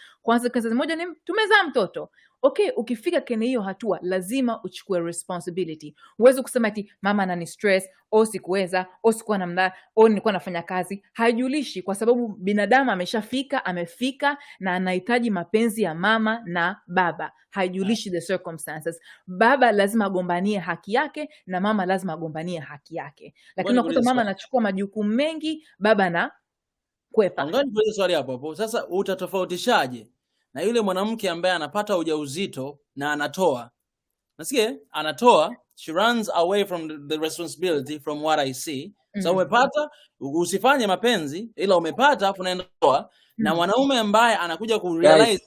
moja ni tumezaa mtoto. Okay, ukifika kwenye hiyo hatua lazima uchukue responsibility. Huwezi kusema ati mama anani stress, au sikuweza, au sikuwa na muda, au nilikuwa nafanya kazi. Haijulishi, kwa sababu binadamu amefika na anahitaji mapenzi ya mama na baba. Haijulishi the circumstances. Baba lazima agombanie haki yake na mama lazima agombanie haki yake. Lakini unakuta mama anachukua majukumu mengi, baba na kwepa. Ngoja nikuulize swali hapo. Sasa utatofautishaje na yule mwanamke ambaye anapata ujauzito na anatoa? Nasikia anatoa, she runs away from the responsibility from what I see. So umepata, usifanye mapenzi, ila umepata afu unaenda toa. Na mwanaume ambaye anakuja kurealize,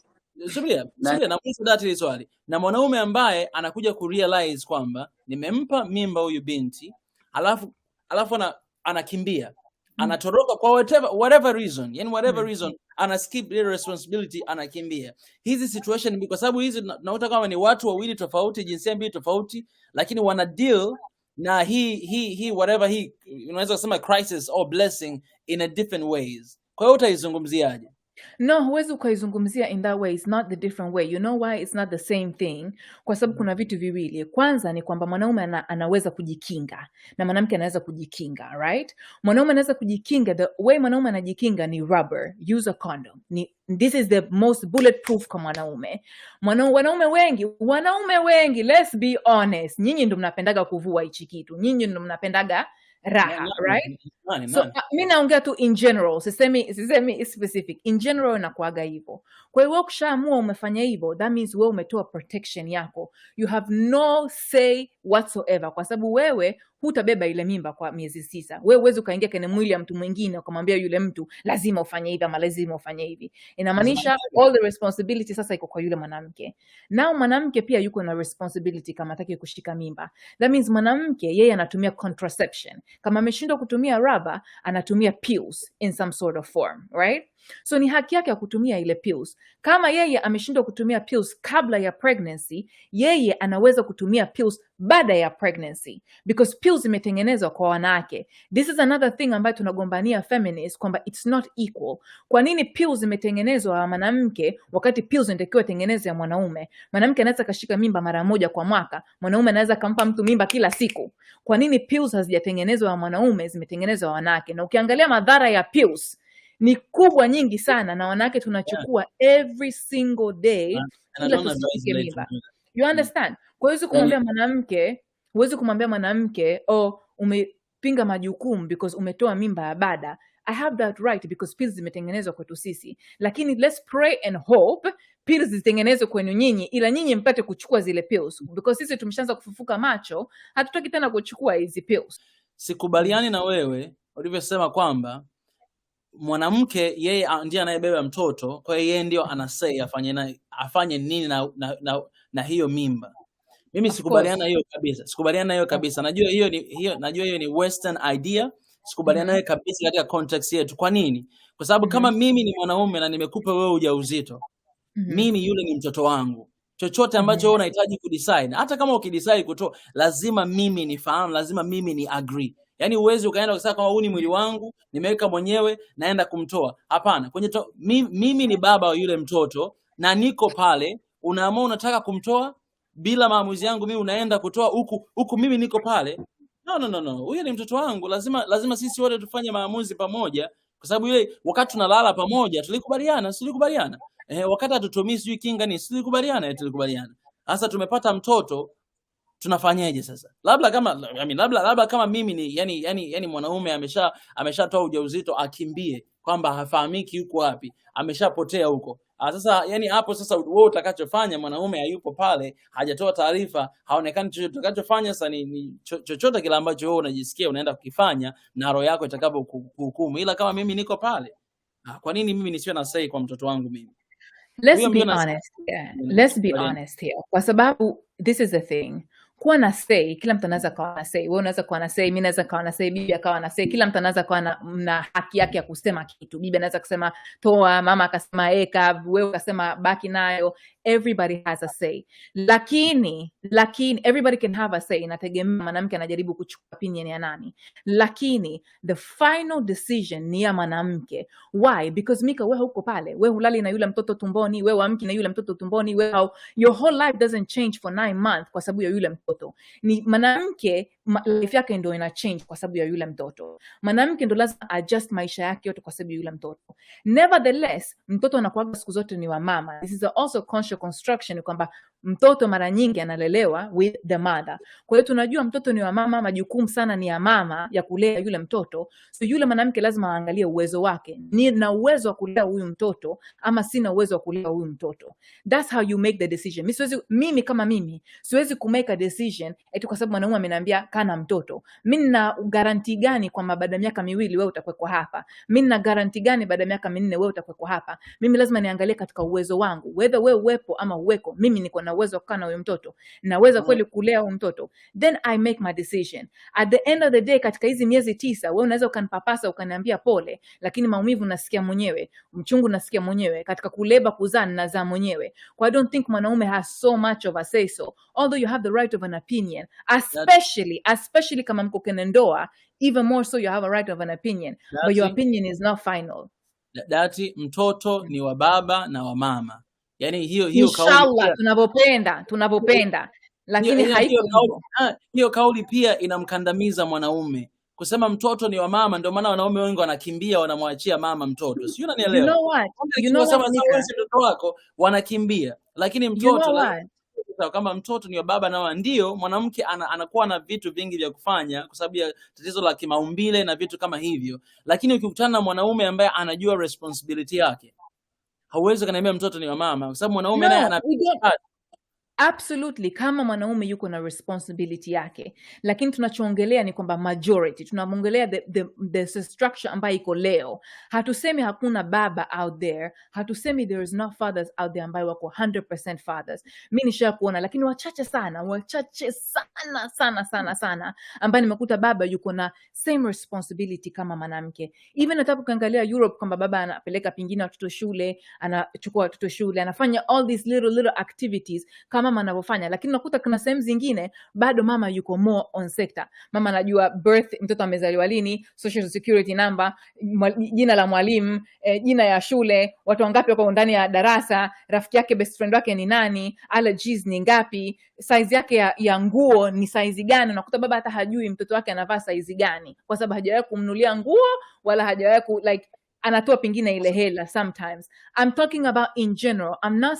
subia na kuhusu dati swali. Na mwanaume ambaye anakuja kurealize kwamba nimempa mimba huyu binti, alafu anakimbia, anatoroka kwa whatever reason, yani whatever reason, ana skip the responsibility, anakimbia. Hizi situation kwa sababu hizi naota kama ni watu wawili tofauti, jinsia mbili tofauti, lakini wana deal na hii whatever unaweza kusema crisis or blessing in a different ways. Kwa hiyo utaizungumziaje? No, huwezi ukaizungumzia in that way. It's not the different way. You know why it's not the same thing? Kwa sababu kuna vitu viwili. Kwanza ni kwamba mwanaume anaweza kujikinga na mwanamke anaweza kujikinga, right? Mwanaume anaweza kujikinga, the way mwanaume anajikinga ni rubber, use a condom. This is the most bulletproof kwa mwanaume. Wanaume wengi, let's be honest. Nyinyi ndio mnapendaga kuvua hichi kitu. Nyinyi ndio mnapendaga raha, right? So mi naongea tu in general, sisemi specific. In general inakuaga hivyo. Kwa hiyo ukishaamua umefanya hivyo, that means wewe umetoa protection yako. You have no say whatsoever, kwa sababu wewe hutabeba ile mimba kwa miezi 6. Wewe huwezi ukaingia kwenye mwili ya mtu mwingine ukamwambia yule mtu lazima ufanye hivi ama lazima ufanye hivi. Inamaanisha all the responsibility sasa iko kwa yule mwanamke. Now mwanamke pia yuko na responsibility kama hataki kushika mimba. That means mwanamke yeye anatumia contraception. Kama ameshindwa kutumia rubber, anatumia pills in some sort of form, right? So ni haki yake ya kutumia ile pills. Kama yeye ameshindwa kutumia pills kabla ya pregnancy, yeye anaweza kutumia pills baada ya pregnancy, because pills imetengenezwa kwa wanawake. This is another thing ambayo tunagombania feminists, kwamba it's not equal. Kwa nini pills imetengenezwa ya mwanamke wakati pills inatakiwa tengenezwe ya mwanaume? Mwanamke anaweza kashika mimba mara moja kwa mwaka, mwanaume anaweza kumpa mtu mimba kila siku. Kwa nini pills hazijatengenezwa ya mwanaume, zimetengenezwa ya wanawake? Na ukiangalia madhara ya pills ni kubwa nyingi sana, na wanawake tunachukua every single day ila tusike mimba. You understand? Kwa hiyo huwezi kumwambia mwanamke umepinga majukumu because umetoa mimba ya bada. I have that right because pills zimetengenezwa kwetu sisi. Lakini let's pray and hope pills zitengenezwe kwenu nyinyi, ila nyinyi mpate kuchukua zile pills, because sisi tumeshaanza kufufuka macho, hatutaki tena kuchukua hizi pills. Sikubaliani na wewe ulivyosema kwamba mwanamke yeye ndiye anayebeba mtoto, kwa hiyo yeye ndio anasay afanye nini na hiyo mimba. Mimi sikubaliana hiyo kabisa. Najua hiyo ni western idea. Sikubaliana nayo kabisa katika context yetu. Kwa nini? Kwa sababu kama mimi ni mwanaume na nimekupa wewe ujauzito, mimi yule ni mtoto wangu. Chochote ambacho wewe unahitaji kudecide, hata kama ukidecide kutoa, lazima mimi nifahamu, lazima mimi ni agree. Yaani uwezi ukaenda kusema kama huu ni mwili wangu, nimeweka mwenyewe naenda kumtoa. Hapana. Mimi ni baba wa yule mtoto na niko pale, unaamua unataka kumtoa bila maamuzi yangu, mimi unaenda kutoa huku mimi niko pale. No. Huyo ni mtoto wangu. Lazima sisi wote tufanye maamuzi pamoja, kwa sababu yule wakati tunalala pamoja tulikubaliana. Wakati hatutumii sijui kinga ni tulikubaliana. Sasa tumepata mtoto, tunafanyaje sasa? Labda kama mimi ni yani mwanaume ameshatoa ujauzito akimbie kwamba hafahamiki yuko wapi, ameshapotea huko. Sasa hapo sasa wewe utakachofanya, mwanaume hayupo pale, hajatoa taarifa, haonekani chochote. Utakachofanya sasa ni chochote kile ambacho wewe unajisikia unaenda kukifanya na roho yako itakapokuhukumu. Ila kama mimi niko pale, kwa nini mimi nisiwe na say kwa mtoto wangu mimi? Let's be honest here. Kwa sababu this is the thing. Kuwa na say, kila mtu anaweza kuwa na say. Wewe unaweza kuwa na say, mimi naweza kuwa na say, bibi akawa na say. Kila mtu anaweza kuwa na haki yake ya kusema kitu. Bibi anaweza kusema toa, mama akasema eka, wewe ukasema baki nayo. Everybody has a say. Lakini everybody can have a say. Inategemea mwanamke anajaribu kuchukua opinion ya nani. Lakini the final decision ni ya mwanamke. Why? Because Mika, wewe huko pale, wewe hulali na yule mtoto tumboni, wewe amki na yule mtoto tumboni, your whole life doesn't change for 9 months kwa sababu ya yule mtoto. Ni mwanamke life yake ndio ina change kwa sababu ya yule mtoto. Mwanamke ndio lazima adjust maisha yake yote kwa sababu ya yule mtoto. Nevertheless, mtoto anakuwa siku zote ni wa mama. This is also conscious construction, kwamba mtoto mara nyingi analelewa with the mother. Kwa hiyo tunajua mtoto ni wa mama, majukumu sana ni ya mama ya kulea yule mtoto. So yule mwanamke lazima aangalie uwezo wake. Nina uwezo wa kulea huyu mtoto ama sina uwezo wa kulea huyu mtoto. That's how you make the decision. Mimi kama mimi siwezi kumake a decision eti kwa sababu mwanaume ameniambia kana mtoto. Mimi nina guarantee gani kwamba baada ya miaka 2 wewe utakuwa hapa? Mimi nina guarantee gani baada ya miaka 4 wewe utakuwa hapa? Mimi lazima niangalie katika uwezo wangu. Whether wewe uwepo ama uweko, mimi niko na uwezo wa kukaa na huyo mtoto. Naweza kweli kulea huyo mtoto. Then I make my decision. At the end of the day, katika hizi miezi 9, wewe unaweza ukanipapasa ukaniambia pole, lakini maumivu nasikia mwenyewe, mchungu nasikia mwenyewe, katika kuleba kuzaa nazaa mwenyewe. Kwa I don't think mwanaume has so much of a say so. Although you have the right of an opinion, especially kama mko kwenye ndoa, even more so you have a right of an opinion, but your opinion is not final. Dati, mtoto ni wa baba na wa mama. Yaani hiyo inshallah tunapopenda lakini hiyo kauli pia inamkandamiza mwanaume. Kusema mtoto ni wa mama, ndio maana wanaume wengi wanakimbia, wanamwachia mama mtoto. Sio, unanielewa? You know what? Mtoto wako wanakimbia, lakini mtoto sawa, kama mtoto ni wa baba na ndio mwanamke anakuwa na vitu vingi vya kufanya kwa sababu ya tatizo la kimaumbile na vitu kama hivyo, lakini ukikutana na mwanaume ambaye anajua responsibility yake, hauwezi kaniambia mtoto ni wa mama, kwa sababu mwanaume naye ana Absolutely, kama mwanaume yuko na responsibility yake, lakini tunachoongelea ni kwamba majority, tunamongelea the structure ambayo iko leo. Hatusemi hakuna baba out there, hatusemi there is no fathers out there ambayo wako 100% fathers. Mimi nisha kuona, lakini wachache sana ambayo nimekuta baba yuko na same responsibility kama mwanamke. Even hata ukiangalia Europe, kwamba baba anapeleka pingine watoto shule, anachukua watoto shule, anafanya all these little activities kama mama anavyofanya, lakini nakuta kuna sehemu zingine bado mama yuko more on sector. Mama anajua birth, mtoto amezaliwa lini, social security number, jina la mwalimu, jina ya shule, watu wangapi wako ndani ya darasa, rafiki yake best friend wake ni nani, allergies ni ngapi, size yake ya nguo ni size gani. Nakuta baba hata hajui mtoto wake anavaa size gani, kwa sababu hajawahi kumnunulia nguo wala hajawahi like anatoa pengine ile hela sometimes. I'm talking about in general. I'm not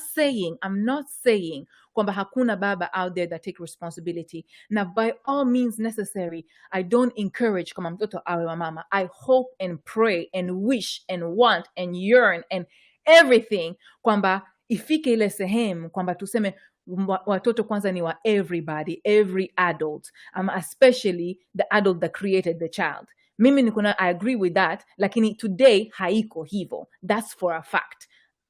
saying kwamba hakuna baba out there that take responsibility. Na by all means necessary, I don't encourage kama mtoto awe wa mama. I hope and pray and wish and want and yearn and everything kwamba ifike ile sehemu kwamba tuseme watoto kwanza ni wa everybody, every adult, especially the adult that created the child. Mimi I agree with that, lakini today haiko hivyo. That's for a fact.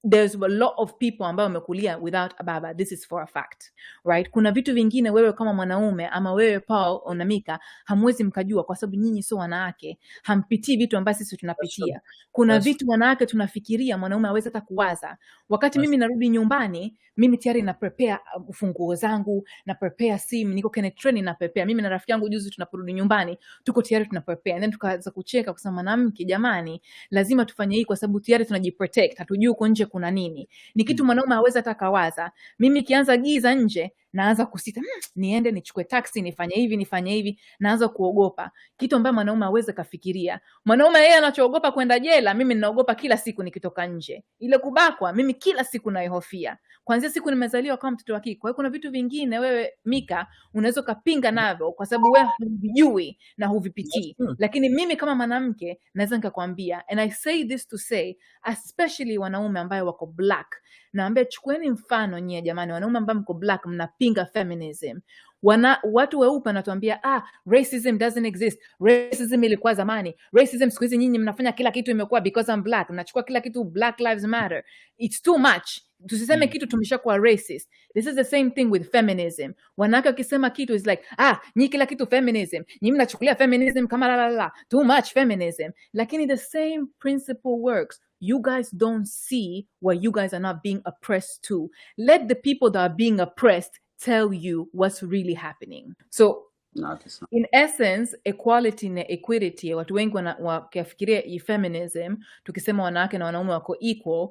There's a lot of people ambao wamekulia without a baba. This is for a fact, right? Kuna vitu vingine wewe kama mwanaume ama wewe Paul Onamika hamwezi mkajua, kwa sababu nyinyi sio wanawake, hampitii vitu ambavyo sisi tunapitia. Kuna vitu wanawake tunafikiria, mwanaume hawezi hata kuwaza. Wakati mimi narudi nyumbani, mimi tayari na prepare ufunguo zangu, na prepare simu, niko kwenye training na prepare. Mimi na rafiki yangu juzi tunaporudi nyumbani, tuko tayari tuna prepare. And then tukaanza kucheka kusema, mwanamke jamani, lazima tufanye hii kwa sababu tayari tunajiprotect. Hatujui uko nje kuna nini. Ni kitu mwanaume hawezi hata kawaza. Mimi kianza giza nje, naanza kusita, niende nichukue taxi, nifanye hivi, naanza kuogopa. Kitu ambacho mwanaume hawezi kafikiria. Mwanaume yeye anachoogopa kwenda jela, mimi ninaogopa kila siku nikitoka nje. Ile kubakwa, mimi kila siku naihofia. Kuanzia siku nimezaliwa kama mtoto wa kike. Kwa hiyo kuna vitu vingine wewe Mika unaweza kupinga navyo kwa sababu wewe huvijui na huvipitii. Lakini mimi kama mwanamke naweza nikakwambia, and I say this to say, especially wanaume ambao wako black, naambia chukueni mfano nyie jamani, wanaume ambao mko black mnapinga feminism. Watu weupe wanatuambia racism doesn't exist. Racism ilikuwa zamani. Racism siku hizi nyinyi mnafanya kila kitu imekuwa because I'm black. Mnachukua kila kitu Black Lives Matter. It's too much. Tusiseme kitu tumeshakuwa racist. This is the same thing with feminism. Wanawake wakisema kitu is like, nyinyi kila kitu feminism. Nyinyi mnachukulia feminism kama la. Too much feminism. Lakini the same principle works. You guys don't see where you guys are not being oppressed too. Let the people that are being oppressed tell you what's really happening. So in essence, equality na equity, watu wengi wakifikiria feminism, tukisema wanawake na wanaume wako equal,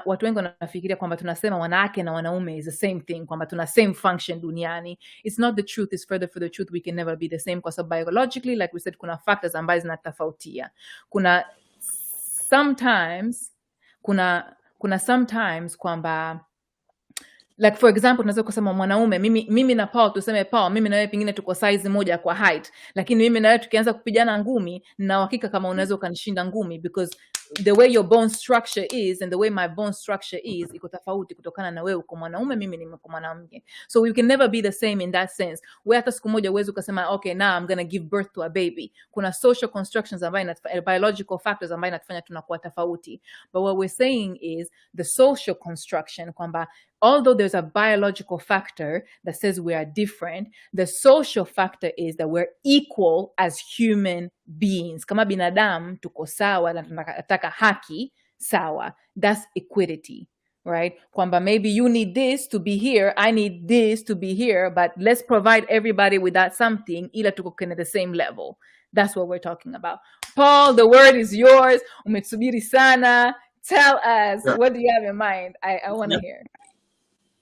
watu wengi wanafikiria kwamba tunasema wanawake na wanaume is the same thing, kwamba tuna same function duniani. It's not the truth. It's further for the truth. We can never be the same, because biologically, like we said, kuna factors ambazo zinatofautia. Kuna sometimes kwamba, like for example, tunaweza kusema mwanaume, mimi na Paul, tuseme Paul, mimi na wewe pengine tuko size moja kwa height, lakini mimi na wewe tukianza kupigana ngumi, na uhakika kama unaweza ukanishinda ngumi, because the way your bone structure is and the way my bone structure is iko tofauti kutokana na wewe uko mwanaume, mimi ni mwanamke. So we can never be the same in that sense. Wewe hata siku moja uweze ukasema okay, now I'm going to give birth to a baby. Kuna social constructions ambayo biological factors ambayo inatufanya tunakuwa tofauti. But what we're saying is the social construction, kwamba although there's a biological factor that says we are different, the social factor is that we're equal as human beings. Kama binadamu tuko sawa na tunataka haki sawa. That's equity, right? Kwamba maybe you need this to be here, I need this to be here, but let's provide everybody with that something, ila tuko kwenye the same level. That's what we're talking about. Paul, the word is yours. Umetsubiri sana. Tell us, what do you have in mind? I want to hear.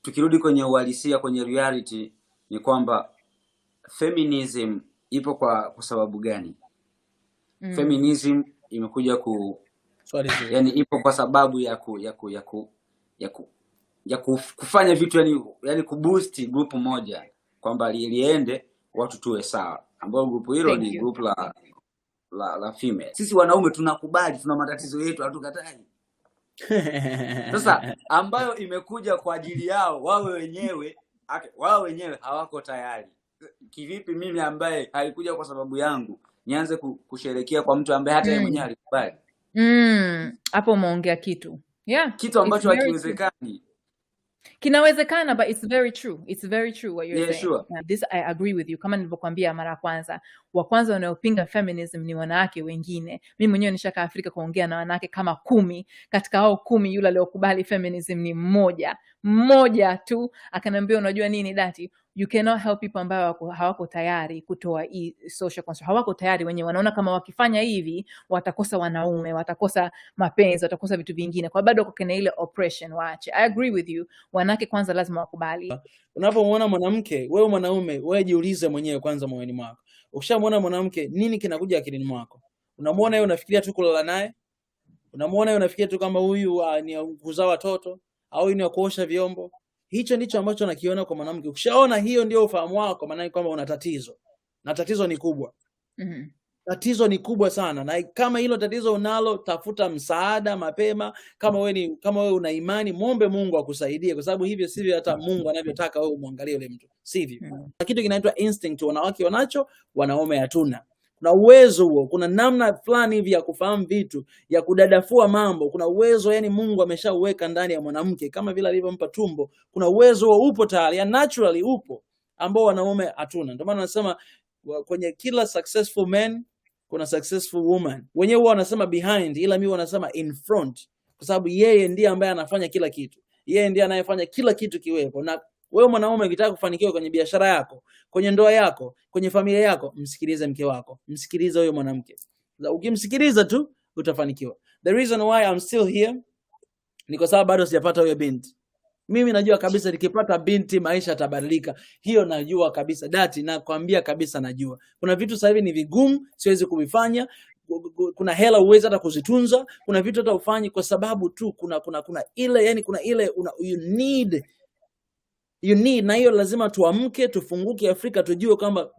Tukirudi kwenye uhalisia, kwenye reality, ni kwamba feminism ipo kwa sababu gani? Feminism imekuja yani ipo kwa sababu ya ya kufanya vitu yani kuboost group moja kwamba liende watu tuwe sawa, ambao group hilo ni group la female. Sisi wanaume tunakubali, tuna matatizo yetu, hatukatai. Sasa ambayo imekuja kwa ajili yao wao wenyewe hawako tayari. Kivipi mimi ambaye haikuja kwa sababu yangu nianze kusherekea kwa mtu ambaye hata yeye mwenyewe alikubali? Hapo umeongea kitu. Yeah. Kitu ambacho hakiwezekani. Kinawezekana, but it's very true. It's very true what you're saying. Sure. This I agree with you. Kama nilivyokuambia mara wa kwanza wanaopinga feminism ni wanawake wengine. Mimi mwenyewe nishaka Afrika kuongea na wanawake kama 10. Katika hao 10 yule aliyokubali feminism ni mmoja tu. Akaniambia, unajua nini Dati? You cannot help people ambao hawako tayari kutoa social construct. Hawako tayari wenyewe, wanaona kama wakifanya hivi watakosa wanaume, watakosa mapenzi, watakosa vitu vingine. Kwa bado kuna ile oppression waache. I agree with you. Wanawake kwanza lazima wakubali. Unapomwona mwanamke, wewe mwanaume, wewe jiulize mwenyewe kwanza moyoni mwako. Ukishamwona mwanamke, nini kinakuja akilini mwako? Unamwona yeye unafikiria tu kulala naye? Unamwona yeye unafikiria tu kama huyu ni kuzaa watoto au ni kuosha vyombo? Hicho ndicho ambacho nakiona kwa mwanamke. Ukishaona hiyo ndio ufahamu wako, maana kwamba una tatizo. Na tatizo ni kubwa. Tatizo ni kubwa sana, na kama hilo tatizo unalo, tafuta msaada mapema. Kama wewe una imani, muombe Mungu akusaidie, kwa sababu hivyo sivyo hata Mungu anavyotaka wewe muangalie yule mtu, sivyo? Kitu kinaitwa instinct, wanawake wanacho, wanaume hatuna. Kuna uwezo huo, kuna namna fulani hivi ya kufahamu vitu, ya kudadafua mambo. Kuna uwezo, yani Mungu ameshauweka ndani ya mwanamke kama vile alivyompa tumbo. Kuna uwezo huo upo tayari, ya naturally upo, ambao wanaume hatuna. Ndio maana nasema kwenye kila successful man kuna successful woman. Wenyewe huwa wanasema behind, ila mimi wanasema in front, kwa sababu yeye ndiye ambaye anafanya kila kitu. Yeye ndiye anayefanya kila kitu kiwepo. Na wewe mwanaume ukitaka kufanikiwa kwenye biashara yako, kwenye ndoa yako, kwenye familia yako, msikilize mke wako, msikilize huyo mwanamke. Ukimsikiliza tu utafanikiwa. The reason why I'm still here ni kwa sababu bado sijapata huyo binti. Mimi najua kabisa nikipata binti maisha yatabadilika. Hiyo najua kabisa, Dati, nakwambia kabisa najua. Kuna vitu sasa hivi ni vigumu, siwezi kuvifanya. Kuna hela uweza hata kuzitunza, kuna vitu hata ufanyi kwa sababu tu kuna ile, yani kuna ile you need, na hiyo lazima tuamke, tufunguke Afrika, tujue kwamba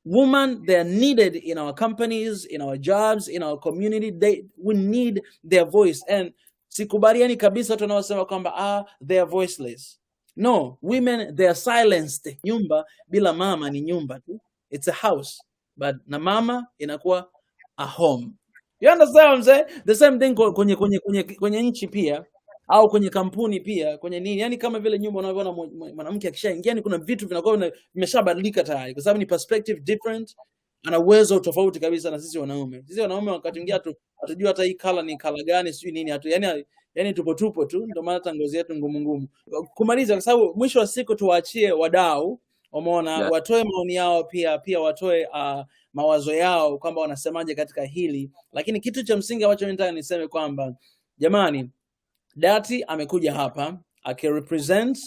women, they are needed in our companies, in our jobs, in our community. We need their voice. And sikubaliani kabisa tunaosema kwamba they are voiceless. No, women, they are silenced. Nyumba bila mama ni nyumba tu. It's a house, but na mama inakuwa a home. You understand what I'm saying? The same thing kwenye nchi pia, au kwenye kampuni pia, kwenye nini? Yani kama vile nyumba unavyoona mwanamke akishaingia, ni kuna vitu vinakuwa vimeshabadilika tayari, kwa sababu ni perspective different, ana uwezo tofauti kabisa na sisi wanaume. Sisi wanaume wakati mwingine hatujua hata hii color ni color gani, sio nini, yani tupo tu, ndio maana hata ngozi yetu ngumu. Kumaliza, kwa sababu mwisho wa siku tuwaachie wadau, umeona, watoe maoni yao, pia watoe mawazo yao kwamba wanasemaje katika hili. Lakini kitu cha msingi ambacho nataka niseme kwamba jamani, Dati amekuja hapa akirepresent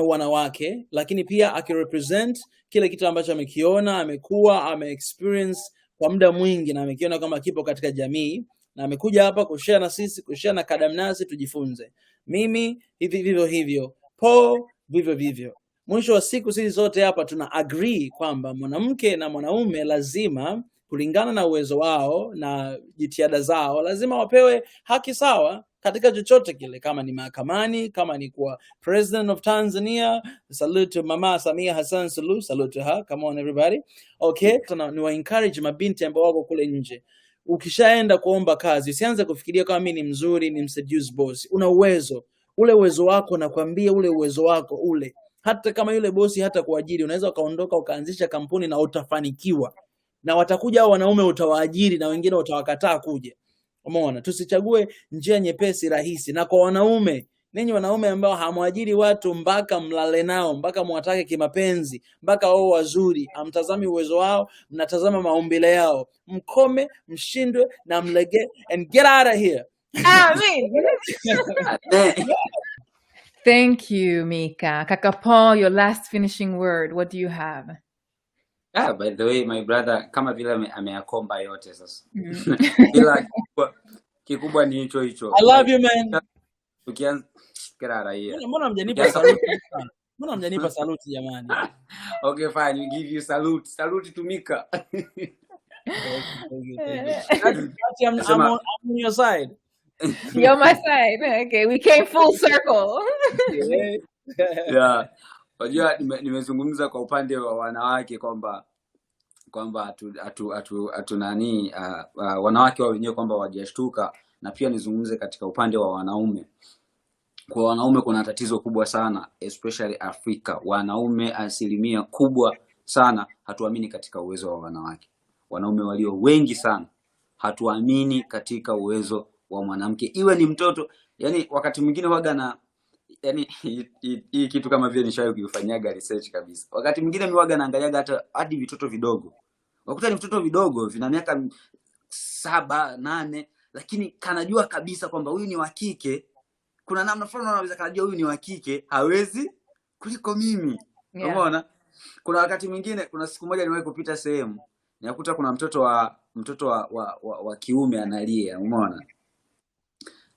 wanawake, lakini pia akirepresent kile kitu ambacho amekiona, amekuwa ame-experience kwa muda mwingi, na amekiona kama kipo katika jamii, na amekuja hapa kushare na sisi, kushare na kadamnasi, tujifunze. Mimi hivyo, Paul vivyo. Mwisho wa siku sisi zote hapa tuna agree kwamba mwanamke na mwanaume lazima, kulingana na uwezo wao na jitihada zao, lazima wapewe haki sawa katika chochote kile, kama ni mahakamani, kama ni kuwa president of Tanzania. Salute to Mama Samia Hassan Suluhu, salute to her. Come on everybody. Okay, ni wa encourage mabinti ambao wako kule nje. Ukishaenda kuomba kazi, usianze kufikiria kama mimi ni mzuri, ni mseduce boss. Una uwezo. Ule uwezo wako, nakwambia ule uwezo wako ule. Hata kama yule bosi hata kuajiri, unaweza ukaondoka ukaanzisha kampuni na utafanikiwa. Na watakuja hao wanaume utawaajiri, na wengine utawakataa kuja. Umeona? Tusichague njia nyepesi rahisi. Na kwa wanaume, ninyi wanaume ambao hamwajiri watu mpaka mlale nao, mpaka mwatake kimapenzi, mpaka wao wazuri, hamtazami uwezo wao, mnatazama maumbile yao. Mkome, mshindwe na mlege, and get out of here. Amen. Thank you, Mika. Kaka Paul, your last finishing word. What do you have? By the way, my brother, kama vile ameyakomba yote sasa. Ila kikubwa ni hicho. I love you, man. tukianza kirara hiyo. Mbona mjanipa saluti? Mbona mjanipa saluti jamani? Okay, fine, we give you salute. Salute to Mika. I'm on your side. You're my side. Okay, we came full circle. Yeah. Unajua nimezungumza kwa upande wa wanawake kwamba nani wanawake wao wenyewe kwamba wajashtuka, na pia nizungumze katika upande wa wanaume. Kwa wanaume kuna tatizo kubwa sana, especially Afrika. Wanaume asilimia kubwa sana hatuamini katika uwezo wa wanawake. Wanaume walio wengi sana hatuamini katika uwezo wa mwanamke, iwe ni mtoto. Yani wakati mwingine waga na yani hii kitu kama vile nishawahi kufanyaga research kabisa. Wakati mwingine mimi waga naangaliaga hadi vitoto vidogo. Wakuta ni vitoto vidogo vina miaka 7, 8, lakini kanajua kabisa kwamba huyu ni wa kike. Kuna namna fulani unaweza kanajua huyu ni wa kike, hawezi kuliko mimi. Umeona? Kuna wakati mwingine, kuna siku moja niwahi kupita sehemu, nikakuta kuna mtoto wa kiume analia, umeona?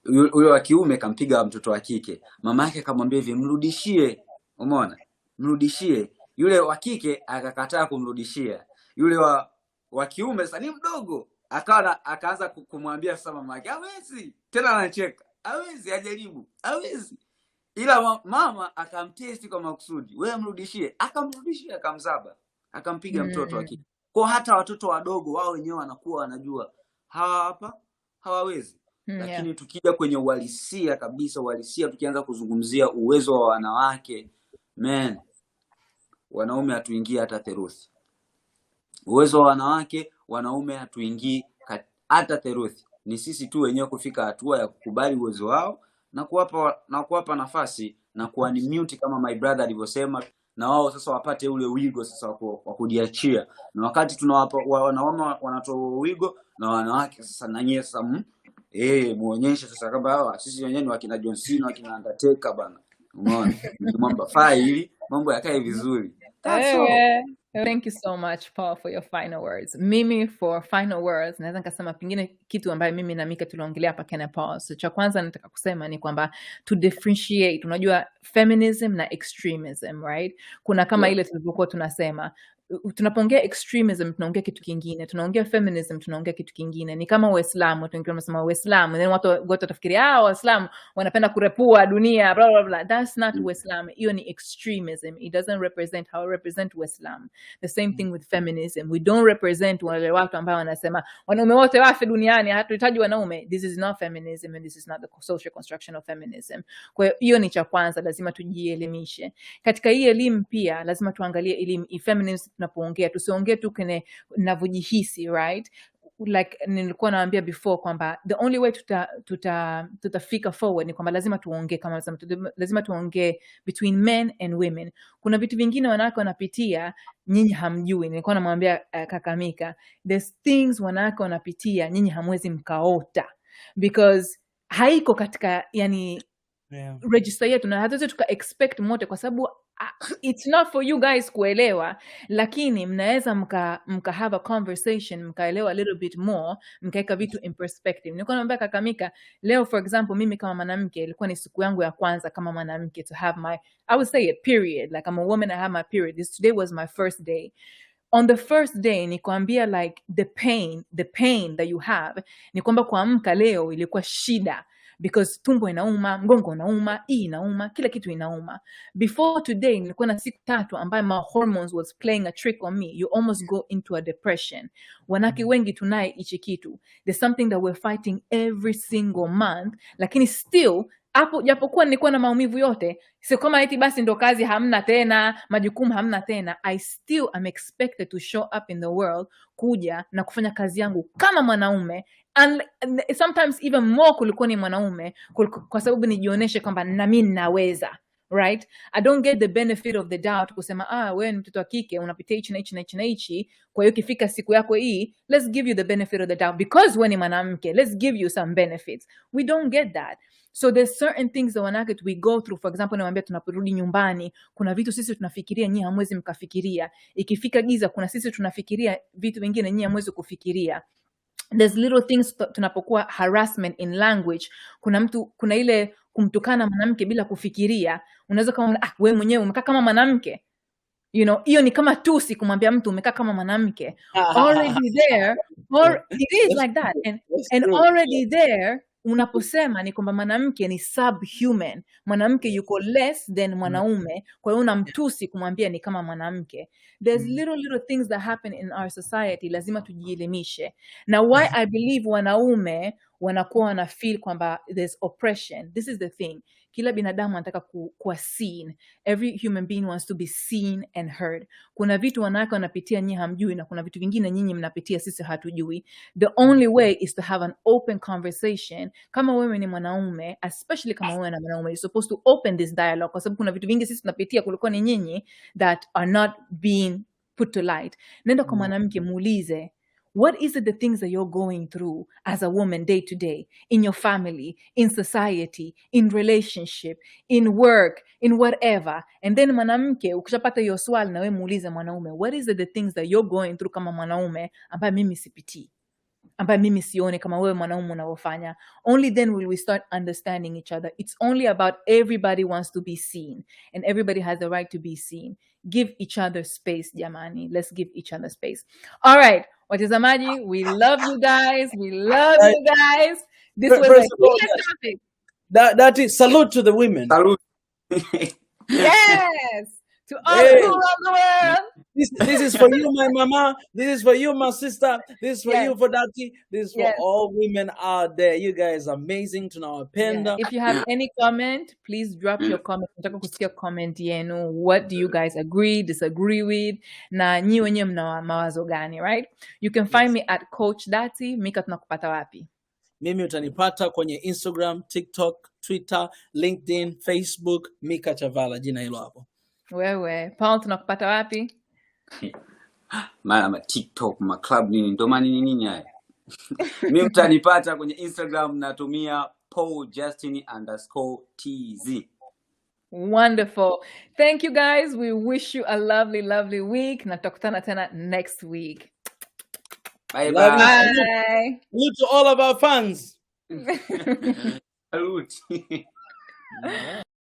Yule wa kiume kampiga mtoto wa kike. Mama yake akamwambia hivi, mrudishie. Umeona? Mrudishie. Yule wa kike akakataa kumrudishia. Yule wa kiume sasa ni mdogo, akaanza kumwambia sasa mama yake, hawezi. Tena anacheka. Hawezi, ajaribu. Hawezi. Ila mama akamtesti kwa makusudi. Wewe mrudishie. Akamrudishia, akamzaba. Akampiga mtoto wa kike. Kwa hata watoto wadogo wao wenyewe wanakuwa wanajua hapa hawawezi. Lakini tukija kwenye uhalisia kabisa, uhalisia tukianza kuzungumzia uwezo wa wanawake, wanaume hatuingii hata theruthi. Uwezo wa wanawake, wanaume hatuingii hata theruthi. Ni sisi tu wenyewe kufika hatua ya kukubali uwezo wao na kuwapa nafasi na kuanimute kama my brother alivyosema, na wao sasa wapate ule wigo sasa wa kujiachia. Na wakati tunawapa wanaume wanatoa wigo, na wanawake sasa na nyie sasa muonyeshe sasa kwamba sisi wenyewe ni wakina John Cena, wakina Undertaker bana. Umeona? Mambo faili, mambo yakae vizuri. That's all. Thank you so much, Paul, for your final words. Mimi for final words, naweza nikasema pengine kitu ambaye mimi na Mika tuliongelea hapa Kenya Paul. So cha kwanza nataka kusema ni kwamba to differentiate, unajua feminism na extremism, right? Kuna kama ile tulivyokuwa tunasema, tunapoongea extremism tunaongea kitu kingine, tunaongea feminism tunaongea kitu kingine. Ni kama Uislamu, tunasema Uislamu, then watu watafikiria Waislamu wanapenda kurepua dunia blah blah blah. That's not Uislamu. Hiyo ni extremism. It doesn't represent how we represent Uislamu. The same thing with feminism. We don't represent wale watu ambao wanasema wanaume wote wafe duniani, hatuhitaji wanaume. This is not feminism and this is not the social construction of feminism. Kwa hiyo ni cha kwanza, lazima tujielimishe. Katika hii elimu pia lazima tuangalie elimu feminism. Tunapoongea tusiongee tu kwenye navyojihisi, right? Like nilikuwa naambia before kwamba the only way tutafika forward ni kwamba lazima tuongee, kama lazima tuongee between men and women. Kuna vitu vingine wanawake wanapitia nyinyi hamjui. Nilikuwa namwambia kaka Mika, there's things wanawake wanapitia nyinyi hamwezi mkaota, because haiko katika register yetu, na hatuwezi tuka expect mote kwa sababu it's not for you guys kuelewa, lakini mnaweza mka have a conversation, mkaelewa a little bit more, mkaeka vitu in perspective. Nilikuwa naambia kaka Mika, leo for example mimi kama mwanamke ilikuwa ni siku yangu ya kwanza kama mwanamke to have my, I would say a period, like I'm a woman, I have my period. Today was my first day. On the first day ni kuambia like the pain that you have, ni kwamba kuamka leo ilikuwa shida, because tumbo inauma, mgongo unauma, inauma, kila kitu inauma. Before today nilikuwa na siku 3 ambayo my hormones was playing a trick on me. You almost go into a depression. Wanawake wengi tunaye hichi kitu. There's something that we're fighting every single month, lakini still hapo japokuwa nilikuwa na maumivu yote, sio kama eti basi ndo kazi hamna tena, majukumu hamna tena. I still am expected to show up in the world, kuja na kufanya kazi yangu kama mwanaume, and sometimes even more kuliko ni mwanaume, kwa sababu nijionyeshe kwamba na mimi ninaweza, right? I don't get the benefit of the doubt kusema wewe ni mtoto wa kike unapitia hichi na hichi, kwa hiyo ikifika siku yako hii, let's give you the benefit of the doubt because wewe ni mwanamke, let's give you some benefits. We don't get that. So there's certain things that wanawake we go through. For example, nawaambia tunaporudi nyumbani, kuna vitu sisi tunafikiria nyinyi hamwezi mkafikiria. Ikifika giza, kuna sisi tunafikiria vitu vingine nyinyi hamwezi kufikiria. There's little things tunapokuwa harassment in language. Kuna ile kumtukana mwanamke bila kufikiria, unaweza kama wewe mwenyewe umekaa kama mwanamke. Hiyo ni kama tusi kumwambia mtu umekaa kama mwanamke. Already there, or it is like that. And already there, unaposema ni kwamba mwanamke ni subhuman, mwanamke yuko less than mwanaume, kwa hiyo unamtusi kumwambia ni kama mwanamke. There's little things that happen in our society, lazima tujielimishe. Now why I believe wanaume wanakuwa wana feel kwamba there's oppression. This is the thing. Kila binadamu anataka kuwa seen. Every human being wants to be seen and heard. Kuna vitu wanawake wanapitia nyinyi hamjui, na kuna vitu vingine nyinyi mnapitia sisi hatujui. The only way is to have an open conversation. Kama wewe ni mwanaume, especially kama wewe na mwanaume, you're supposed to open this dialogue, kwa sababu kuna vitu vingi sisi tunapitia kuliko ni nyinyi that are not being put to light. Nenda kwa mwanamke, muulize, what is it the things that you're going through as a woman day to day, in your family, in society, in relationship, in work, in whatever? And then mwanamke, ukishapata hiyo swali na wewe muulize mwanaume, what is it the things that you're going through kama mwanaume ambaye mimi sipitii, ambaye mimi sione kama wewe mwanaume unavyofanya? Only then will we start understanding each other. It's only about everybody wants to be seen, and everybody has the right to be seen. Give each other space, jamani. Let's give each other space. All right, watazamaji, we love you guys. We love you guys. This was a good topic. That is salute to the women. Salute. Yes. To all people around the world. This is for you, my mama. This is for you, my sister. This is for you, for Dati. This is for all women out there. You guys are amazing. Tunawapenda. If you have any comment, please drop your comment. Nataka kusikia comment yenu. What do you guys agree, disagree with? Na nyi wenyewe mna mawazo gani, right? You can find me at Coach Dati. Mika, tunakupata wapi? Mimi utanipata kwenye Instagram, TikTok, Twitter, LinkedIn, Facebook, Mika Chavala, jina hilo hapo. Wewe, Paul, tunakupata wapi? Ma TikTok, ma club nini, ndo nini haya. Mimi mtanipata kwenye Instagram, natumia paul_justin_tz. Wonderful. Thank you guys. We wish you a lovely, lovely week. Na tutakutana tena next week. Bye Love bye. you. Bye. Salute to all of our fans. Salute.